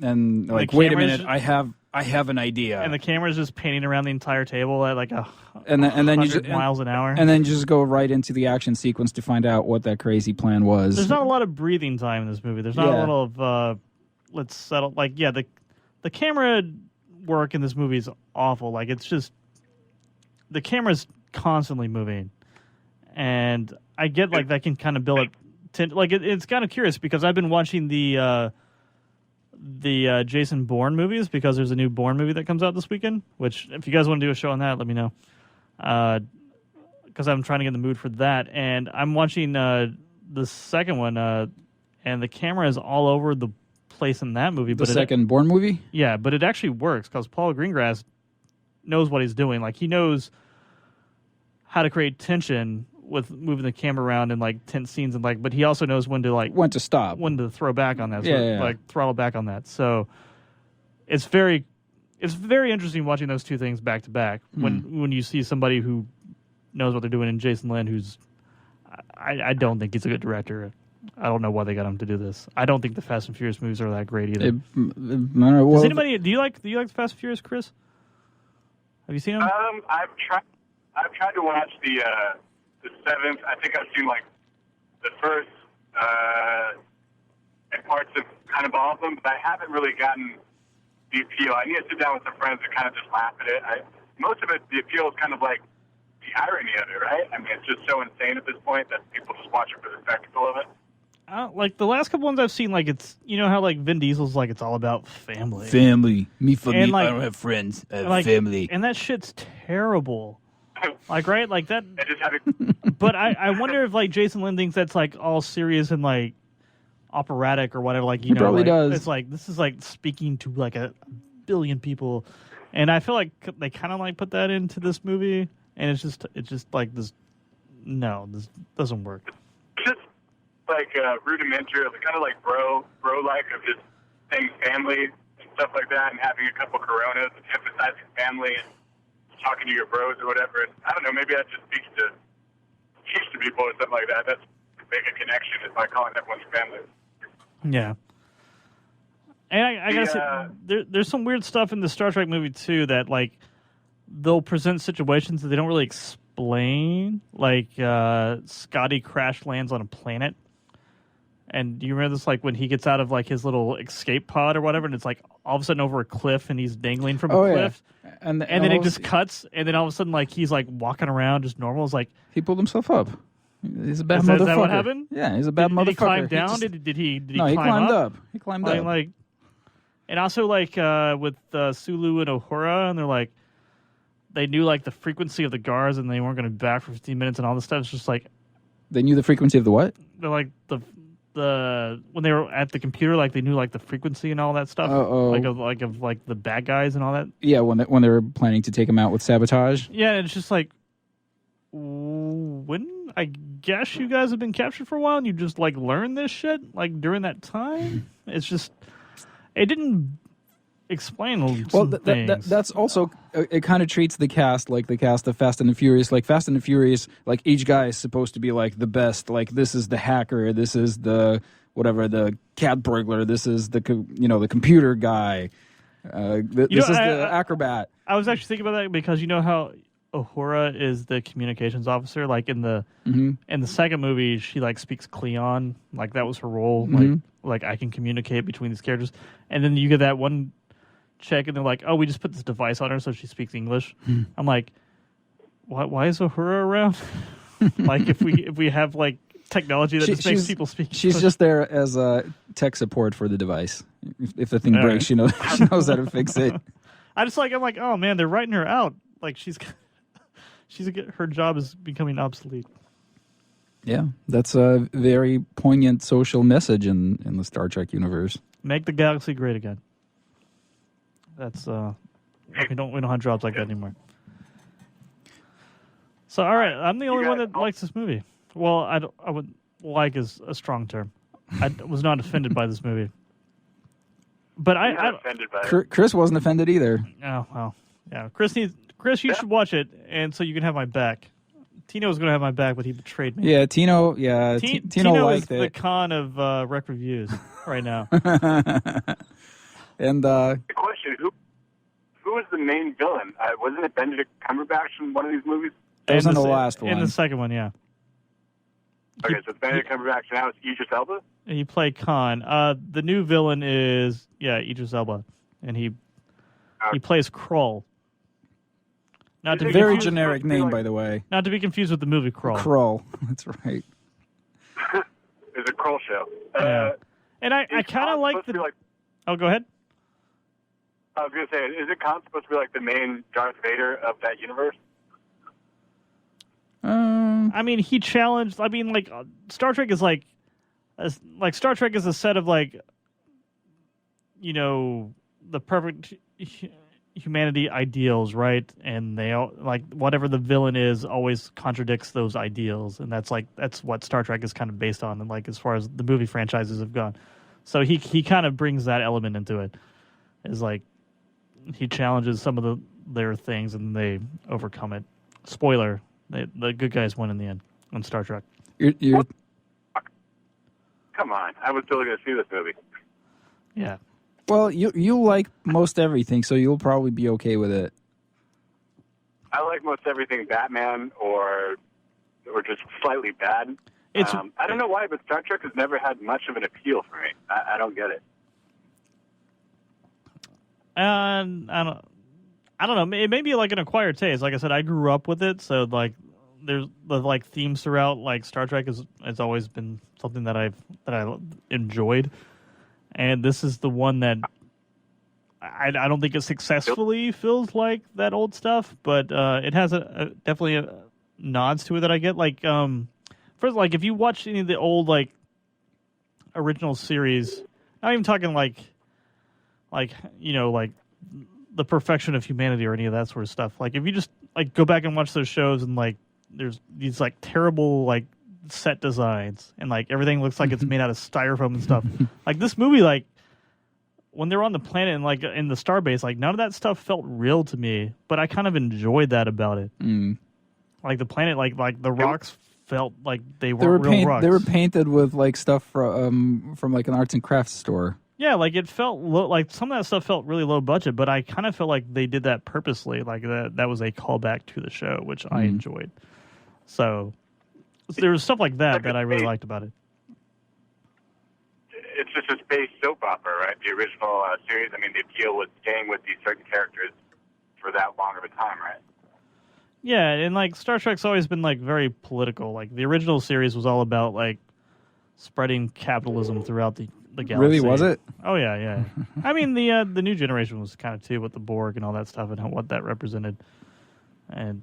C: and like, wait a minute, I have an idea,
D: and the camera's just painting around the entire table at like
C: and then you
D: 100 miles an hour,
C: and then you just go right into the action sequence to find out what that crazy plan was.
D: There's not a lot of breathing time in this movie. There's not a lot of let's settle. Like the camera work in this movie is awful. Like it's just the camera's constantly moving, and I get like that can kind of build up. It's kind of curious because I've been watching the Jason Bourne movies because there's a new Bourne movie that comes out this weekend. Which, if you guys want to do a show on that, let me know. Because I'm trying to get in the mood for that, and I'm watching the second one, and the camera is all over the place in that movie.
C: The second Bourne movie?
D: Yeah, but it actually works because Paul Greengrass knows what he's doing. Like he knows how to create tension with moving the camera around and like tense scenes and like, but he also knows when to
C: stop,
D: when to throw back on that,
C: like
D: throttle back on that. So it's very interesting watching those two things back to back when you see somebody who knows what they're doing, and Jason Lin, who's I don't think he's a good director. I don't know why they got him to do this. I don't think the Fast and Furious movies are that great either. Does anybody do you like the Fast and Furious, Chris? Have you seen them?
F: I've tried to watch the seventh. I think I've seen like the first and parts of kind of all of them, but I haven't really gotten the appeal. I need to sit down with some friends and kind of just laugh at it. Most of it, the appeal is kind of like the irony of it, right? I mean, it's just so insane at this point that people just watch it for the spectacle of it.
D: Like the last couple ones I've seen, like it's how like Vin Diesel's like it's all about family.
C: Me for me.
D: Like,
C: I don't have friends. I have family.
D: And that shit's terrible. Like right, like that.
F: Just
D: but I wonder if like Jason Lin thinks that's like all serious and like operatic or whatever. Like
C: he probably does.
D: It's like this is like speaking to like a billion people, and I feel like they kind of like put that into this movie, and it's just like this. No, this doesn't work.
F: Just like rudimentary, kind of like bro-like of just saying family and stuff like that, and having a couple Coronas and emphasizing family and talking to your bros or whatever. And I don't know, maybe that just speaks to people or something like that. That's make a connection is by calling everyone's family.
D: Yeah. And I gotta say, there's some weird stuff in the Star Trek movie too that like they'll present situations that they don't really explain. Like Scotty crash lands on a planet. And do you remember this, like, when he gets out of, like, his little escape pod or whatever, and it's, like, all of a sudden over a cliff, and he's dangling from a cliff?
C: Yeah.
D: And then it just cuts, and then all of a sudden, like, he's, like, walking around just normal. It's like...
C: He pulled himself up. He's a bad motherfucker.
D: Is that what happened?
C: Yeah, he's a bad motherfucker.
D: Did he climb down? Did he
C: No, he climbed up. He climbed up.
D: Like, and also, like, with Sulu and Uhura, and they're, like... They knew, like, the frequency of the guards, and they weren't going to be back for 15 minutes and all this stuff. It's just, like...
C: They knew the frequency of the what?
D: They're, like, when they were at the computer, like they knew like the frequency and all that stuff, like of the bad guys and all that.
C: Yeah, when they were planning to take him out with sabotage.
D: Yeah, and it's just like, when I guess you guys have been captured for a while, and you just like learn this shit like during that time. It's just it didn't explain.
C: That's also it. Kind of treats the cast like the cast of Fast and the Furious. Like Fast and the Furious, like each guy is supposed to be like the best. Like this is the hacker. This is the whatever the cat burglar. This is the the computer guy. This is the acrobat.
D: I was actually thinking about that because you know how Uhura is the communications officer. Like in the second movie, she like speaks Cleon. Like that was her role. Like I can communicate between these characters. And then you get that one check and they're like, oh, we just put this device on her so she speaks English. I'm like, why is Uhura around? Like if we have like technology that just makes people speak English.
C: She's just there as a tech support for the device. If the thing breaks, she knows how to fix it.
D: I'm like, oh man, they're writing her out. Like her job is becoming obsolete.
C: Yeah, that's a very poignant social message in the Star Trek universe.
D: Make the galaxy great again. That's we don't have jobs like that anymore. So all right, I'm the only one that likes this movie. Well, I would like is a strong term. I was not offended by this movie, but I'm
F: offended by it.
C: Chris wasn't offended either.
D: Oh well, yeah. Chris, you should watch it, and so you can have my back. Tino was going to have my back, but he betrayed me.
C: Yeah, Tino. Yeah, Tino liked
D: is the con of Rekt reviews right now.
C: And
F: the question: Who was the main villain? Wasn't it Benedict Cumberbatch in one of these movies?
C: That was in the last one.
D: In the second one, yeah.
F: Okay, so it's Benedict Cumberbatch, and now it's Idris Elba?
D: He played Khan. The new villain is, Idris Elba, and he plays Krull.
C: Very generic name, by the way.
D: Not to be confused with the movie Krull.
C: Krull, that's right.
F: It's a Krull show.
D: Yeah. And I kind of like the... Oh, go ahead.
F: I was going to say, is it Khan supposed to be like the main Darth Vader of that universe?
D: I mean, he challenged. I mean, like Star Trek is like Star Trek is a set of like, the perfect humanity ideals, right? And they all, like whatever the villain is always contradicts those ideals, and that's what Star Trek is kind of based on, and like as far as the movie franchises have gone. So he kind of brings that element into it. Is like he challenges some of their things and they overcome it. Spoiler: the good guys win in the end on Star Trek.
C: You're
F: Come on, I was still going to see this movie.
D: Yeah.
C: well, you like most everything, so you'll probably be okay with it.
F: I like most everything Batman or just slightly bad. I don't know why, but Star Trek has never had much of an appeal for me. I don't get it.
D: I don't know. It may be like an acquired taste. Like I said, I grew up with it, so like there's the like themes throughout. Like Star Trek has always been something that I enjoyed, and this is the one that I don't think it successfully feels like that old stuff, but it has definitely nods to it that I get. Like first, like if you watch any of the old like original series, not even talking like you know like the perfection of humanity or any of that sort of stuff. Like if you just like go back and watch those shows and like there's these like terrible like set designs and like everything looks like it's made out of styrofoam and stuff. Like this movie, like when they're on the planet and like in the starbase, like none of that stuff felt real to me, but I kind of enjoyed that about it. Like the planet, like the rocks felt like they weren't real rocks.
C: They were painted with like stuff from like an arts and crafts store.
D: Yeah, like it felt like some of that stuff felt really low budget, but I kind of felt like they did that purposely. Like that was a callback to the show, which I enjoyed. So there was stuff like that I really liked about it.
F: It's just a space soap opera, right? The original series. I mean, the appeal was staying with these certain characters for that long of a time, right?
D: Yeah, and like Star Trek's always been like very political. Like the original series was all about like spreading capitalism throughout the galaxy.
C: Really, was it?
D: Oh yeah. I mean the new generation was kind of too with the Borg and all that stuff and what that represented. And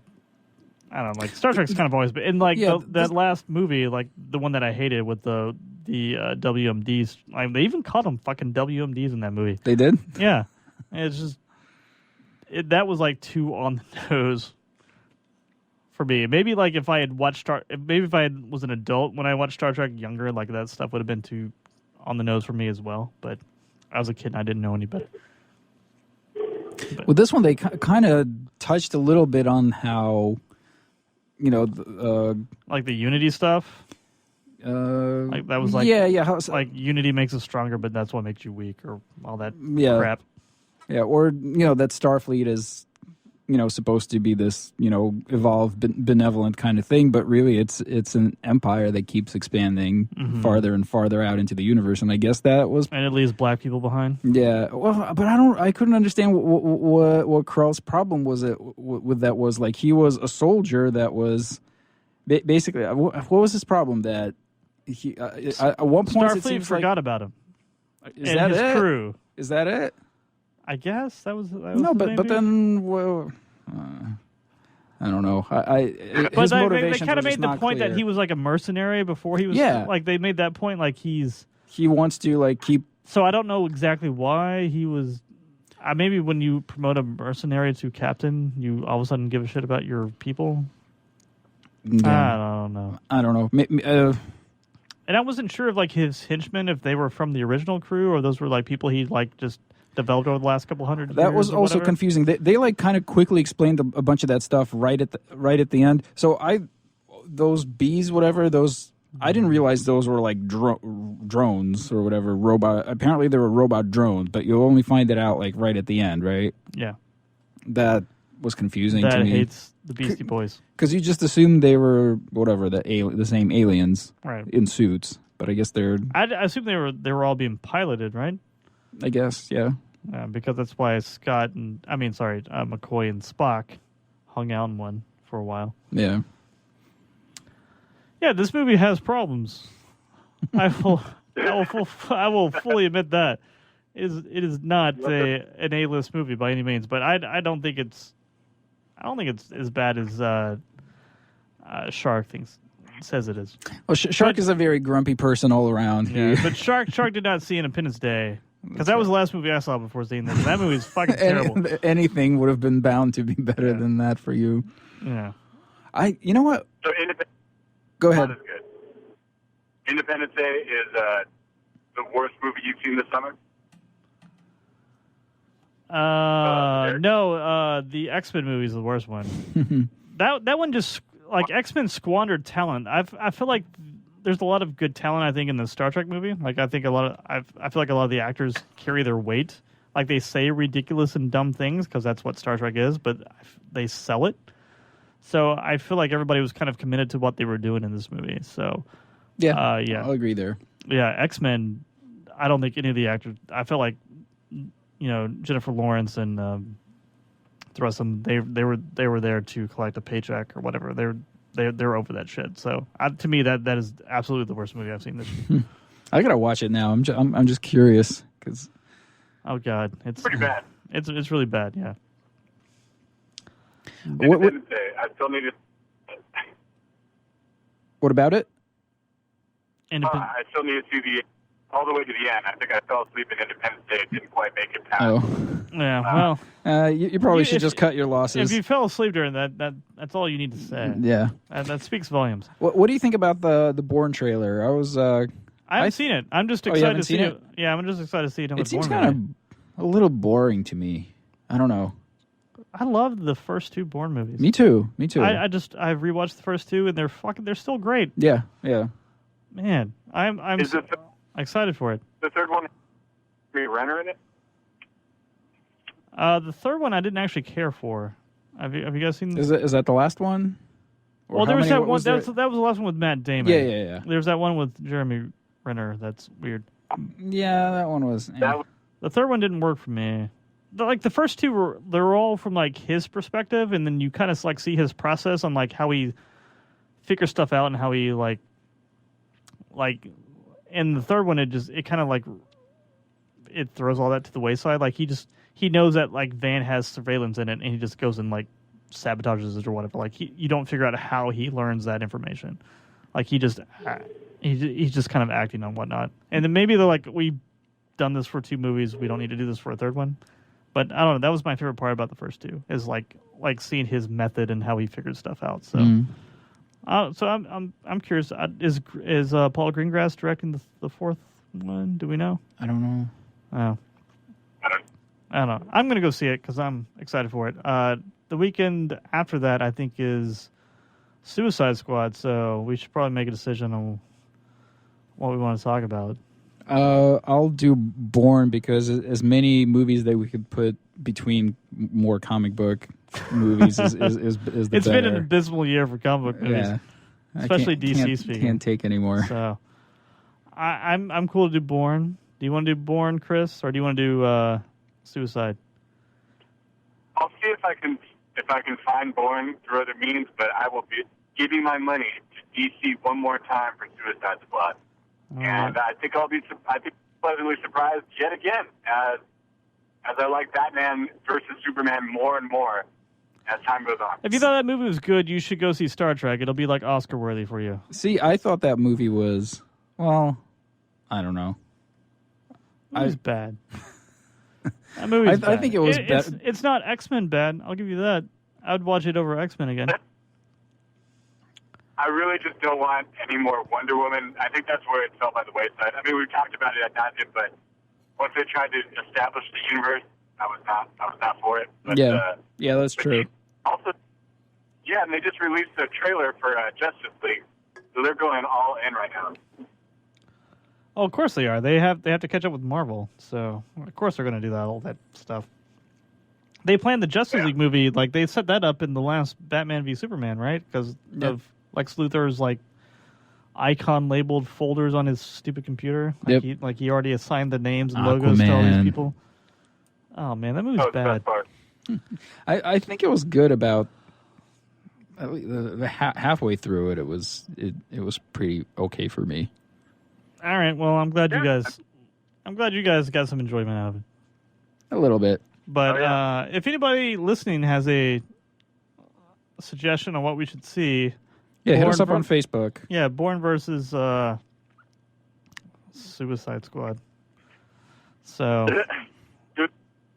D: I don't know, like Star Trek's kind of always been, and like that last movie, like the one that I hated with the WMDs. Like, they even called them fucking WMDs in that movie.
C: They did?
D: Yeah, and it's just that was like too on the nose for me. Maybe like if I had watched if I was an adult when I watched Star Trek younger, like that stuff would have been too on the nose for me as well. But I was a kid and I didn't know any better.
C: With this one, they kind of touched a little bit on how, you know,
D: like the Unity stuff. Like that was like like Unity makes us stronger, but that's what makes you weak, or all that crap.
C: Yeah, or you know that Starfleet is, you know, supposed to be this, you know, evolved, benevolent kind of thing, but really it's an empire that keeps expanding farther and farther out into the universe, and I guess that was,
D: and it leaves black people behind.
C: Yeah, well, but I couldn't understand what Krell's problem was. With that was like he was a soldier that was basically what was his problem that he at one point
D: Starfleet forgot about him.
C: Is
D: and
C: that
D: his
C: it?
D: Crew.
C: Is that it?
D: I guess that was
C: no, but then well, I don't know. His motivations
D: they kind of
C: were just
D: made the
C: not
D: point
C: clear.
D: that he was like a mercenary before he was. Like they made that point like he
C: wants to like keep.
D: So I don't know exactly why he was. Maybe when you promote a mercenary to captain, you all of a sudden give a shit about your people. I don't know. And I wasn't sure if like his henchmen, if they were from the original crew or those were like people he like just developed over the last couple hundred years.
C: That was also confusing. They like kind of quickly explained a bunch of that stuff right at the end. So those bees, whatever those, I didn't realize those were like drones or whatever robot. Apparently they were robot drones, but you'll only find it out like right at the end, right?
D: Yeah.
C: That was confusing to me.
D: That hates the Beastie Boys.
C: Because you just assumed they were whatever the same aliens,
D: right,
C: in suits. But I guess they're.
D: I assume they were all being piloted, right?
C: I guess, yeah.
D: Because that's why McCoy and Spok hung out in one for a while.
C: Yeah.
D: Yeah, this movie has problems. I will fully admit that. It is not an A-list movie by any means, but I don't think it's as bad as Shark says it is.
C: Well, Shark is a very grumpy person all around.
D: Yeah, but Shark did not see Independence Day. Because that was the last movie I saw before seeing this. That movie is fucking terrible.
C: Anything would have been bound to be better than that for you.
D: Yeah.
C: You know what?
F: So
C: Go ahead.
F: Is good. Independence Day is the worst movie you've seen this summer.
D: No, the X-Men movie is the worst one. that one just like X-Men squandered talent. I feel like there's a lot of good talent. I think in the Star Trek movie. Like I think I feel like a lot of the actors carry their weight. Like they say ridiculous and dumb things because that's what Star Trek is, but they sell it. So I feel like everybody was kind of committed to what they were doing in this movie. So yeah,
C: I'll agree there.
D: Yeah, X-Men. I don't think any of the actors. I feel like Jennifer Lawrence and the rest of them. They were there to collect a paycheck or whatever. They're over that shit. So to me, that is absolutely the worst movie I've seen this year.
C: I gotta watch it now. I'm just curious because.
D: Oh God, it's
F: pretty bad.
D: It's really bad. Yeah.
F: Independence Day. I still need to.
C: What about it?
F: I still need to see all the way to the end. I think I fell asleep in Independence Day. It didn't quite make it past.
C: Oh.
D: Yeah. Well,
C: you probably should just cut your losses.
D: If you fell asleep during that's all you need to say.
C: Yeah.
D: That speaks volumes.
C: What do you think about the Bourne trailer?
D: I haven't seen it. I'm just excited to see it. Yeah, I'm just excited to see it.
C: It seems kind of a little boring to me. I don't know.
D: I love the first two Bourne movies.
C: Me too.
D: I've rewatched the first two and they're still great.
C: Yeah.
D: Man, I'm excited for it.
F: The third one, Renner in it.
D: The third one I didn't actually care for. Have you guys seen?
C: Is that the last one?
D: Well, there was that one. That was the last one with Matt Damon.
C: Yeah.
D: There's that one with Jeremy Renner. That's weird.
C: Yeah, that one was.
D: The third one didn't work for me. The first two they're all from like his perspective, and then you kind of like see his process on like how he figures stuff out and how he like. And the third one, it kind of like it throws all that to the wayside. Like he knows that like Van has surveillance in it, and he just goes and like sabotages it or whatever. Like you don't figure out how he learns that information. Like he's just kind of acting on whatnot. And then maybe they're like, we've done this for two movies, we don't need to do this for a third one. But I don't know. That was my favorite part about the first two is like seeing his method and how he figured stuff out. So. So I'm curious. Is Paul Greengrass directing the fourth one? Do we know?
C: I don't know.
D: Oh, I don't know. I'm gonna go see it because I'm excited for it. The weekend after that, I think, is Suicide Squad. So we should probably make a decision on what we want to talk about.
C: I'll do Bourne because as many movies that we could put between more comic book movies is the
D: It's
C: better.
D: been an abysmal year for comic book movies, especially DC speaking.
C: Can't take anymore.
D: So I'm cool to do Bourne. Do you want to do Bourne, Chris, or do you want to do Suicide?
F: I'll see if I can find Bourne through other means, but I will be giving my money to DC one more time for Suicide Squad. And I think I'll be pleasantly surprised yet again as I like Batman versus Superman more and more as time goes on.
D: If you thought that movie was good, you should go see Star Trek. It'll be like Oscar worthy for you.
C: See, I thought that movie was I don't know.
D: It was bad. That movie's bad.
C: I think it was bad.
D: It's not X-Men bad. I'll give you that. I would watch it over X-Men again.
F: I really just don't want any more Wonder Woman. I think that's where it fell by the wayside. I mean, we've talked about it at nauseam, but once they tried to establish the universe, I was not for it. But,
C: yeah, that's true.
F: Also, and they just released a trailer for Justice League, so they're going all in right now.
D: Oh, of course they are. They have to catch up with Marvel, so of course they're going to do all that stuff. They planned the Justice League movie, like they set that up in the last Batman v Superman, right? Because of Lex Luthor's like icon labeled folders on his stupid computer. Like he already assigned the names and logos to all these people. Oh man, that movie's bad.
C: I think it was good about the halfway through it. It was pretty okay for me.
D: All right, well I'm glad you guys got some enjoyment out of it.
C: A little bit.
D: But if anybody listening has a suggestion on what we should see,
C: hit us up on Facebook.
D: Yeah, Bourne versus Suicide Squad. So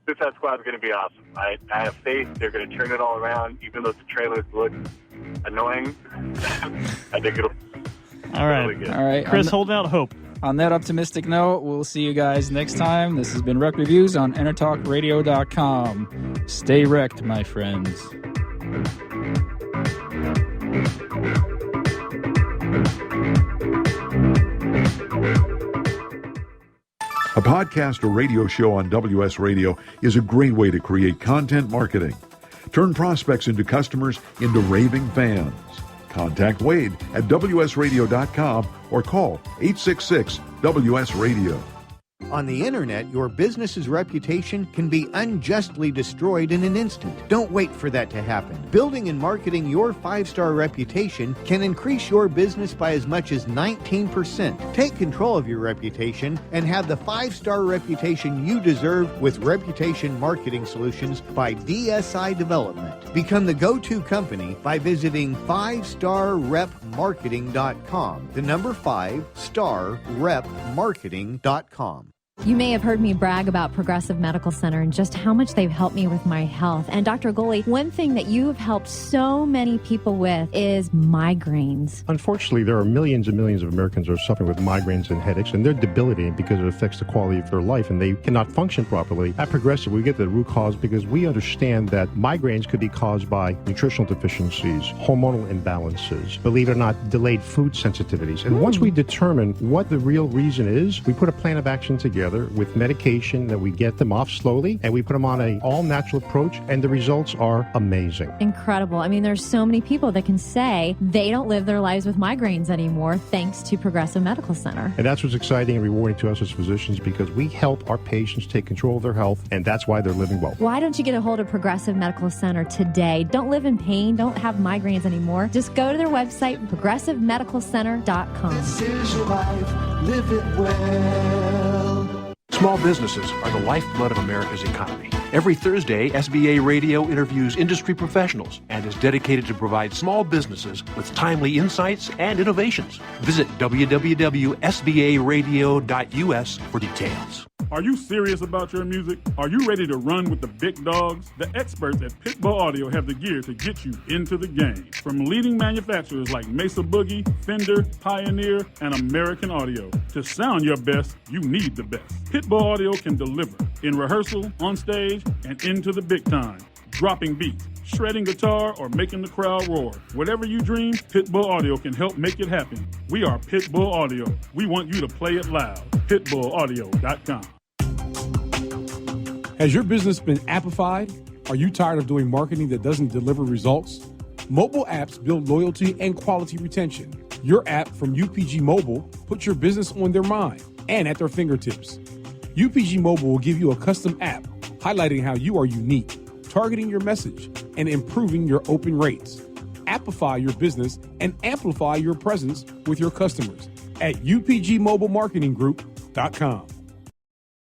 F: Suicide Squad is going to be awesome. I have faith they're going to turn it all around, even though the trailers look annoying. I think it'll
D: all right.
F: really good.
C: All right.
D: Chris, holding out hope.
C: On that optimistic note, we'll see you guys next time. This has been Rekt Reviews on EnterTalkRadio.com. Stay wrecked, my friends.
H: A podcast or radio show on WS Radio is a great way to create content marketing. Turn prospects into customers into raving fans. Contact Wade at WSRadio.com or call 866-WS-RADIO.
I: On the internet, your business's reputation can be unjustly destroyed in an instant. Don't wait for that to happen. Building and marketing your 5-star reputation can increase your business by as much as 19%. Take control of your reputation and have the 5-star reputation you deserve with Reputation Marketing Solutions by DSI Development. Become the go-to company by visiting 5starrepmarketing.com. The number 5starrepmarketing.com.
J: You may have heard me brag about Progressive Medical Center and just how much they've helped me with my health. And Dr. Goley, one thing that you have helped so many people with is migraines.
K: Unfortunately, there are millions and millions of Americans who are suffering with migraines and headaches, and they're debilitating because it affects the quality of their life, and they cannot function properly. At Progressive, we get the root cause because we understand that migraines could be caused by nutritional deficiencies, hormonal imbalances, believe it or not, delayed food sensitivities. And once we determine what the real reason is, we put a plan of action together with medication that we get them off slowly, and we put them on an all-natural approach, and the results are amazing.
J: Incredible. I mean, there's so many people that can say they don't live their lives with migraines anymore thanks to Progressive Medical Center.
K: And that's what's exciting and rewarding to us as physicians, because we help our patients take control of their health, and that's why they're living well.
J: Why don't you get a hold of Progressive Medical Center today? Don't live in pain. Don't have migraines anymore. Just go to their website, progressivemedicalcenter.com.
A: This is your life, live it well.
L: Small businesses are the lifeblood of America's economy. Every Thursday, SBA Radio interviews industry professionals and is dedicated to provide small businesses with timely insights and innovations. Visit www.sbaradio.us for details.
B: Are you serious about your music? Are you ready to run with the big dogs? The experts at Pitbull Audio have the gear to get you into the game. From leading manufacturers like Mesa Boogie, Fender, Pioneer, and American Audio. To sound your best, you need the best. Pitbull Audio can deliver in rehearsal, on stage, and into the big time. Dropping beats, shredding guitar, or making the crowd roar. Whatever you dream, Pitbull Audio can help make it happen. We are Pitbull Audio. We want you to play it loud. PitbullAudio.com.
M: Has your business been appified? Are you tired of doing marketing that doesn't deliver results? Mobile apps build loyalty and quality retention. Your app from UPG Mobile puts your business on their mind and at their fingertips. UPG Mobile will give you a custom app highlighting how you are unique, targeting your message, and improving your open rates. Appify your business and amplify your presence with your customers at upgmobilemarketinggroup.com.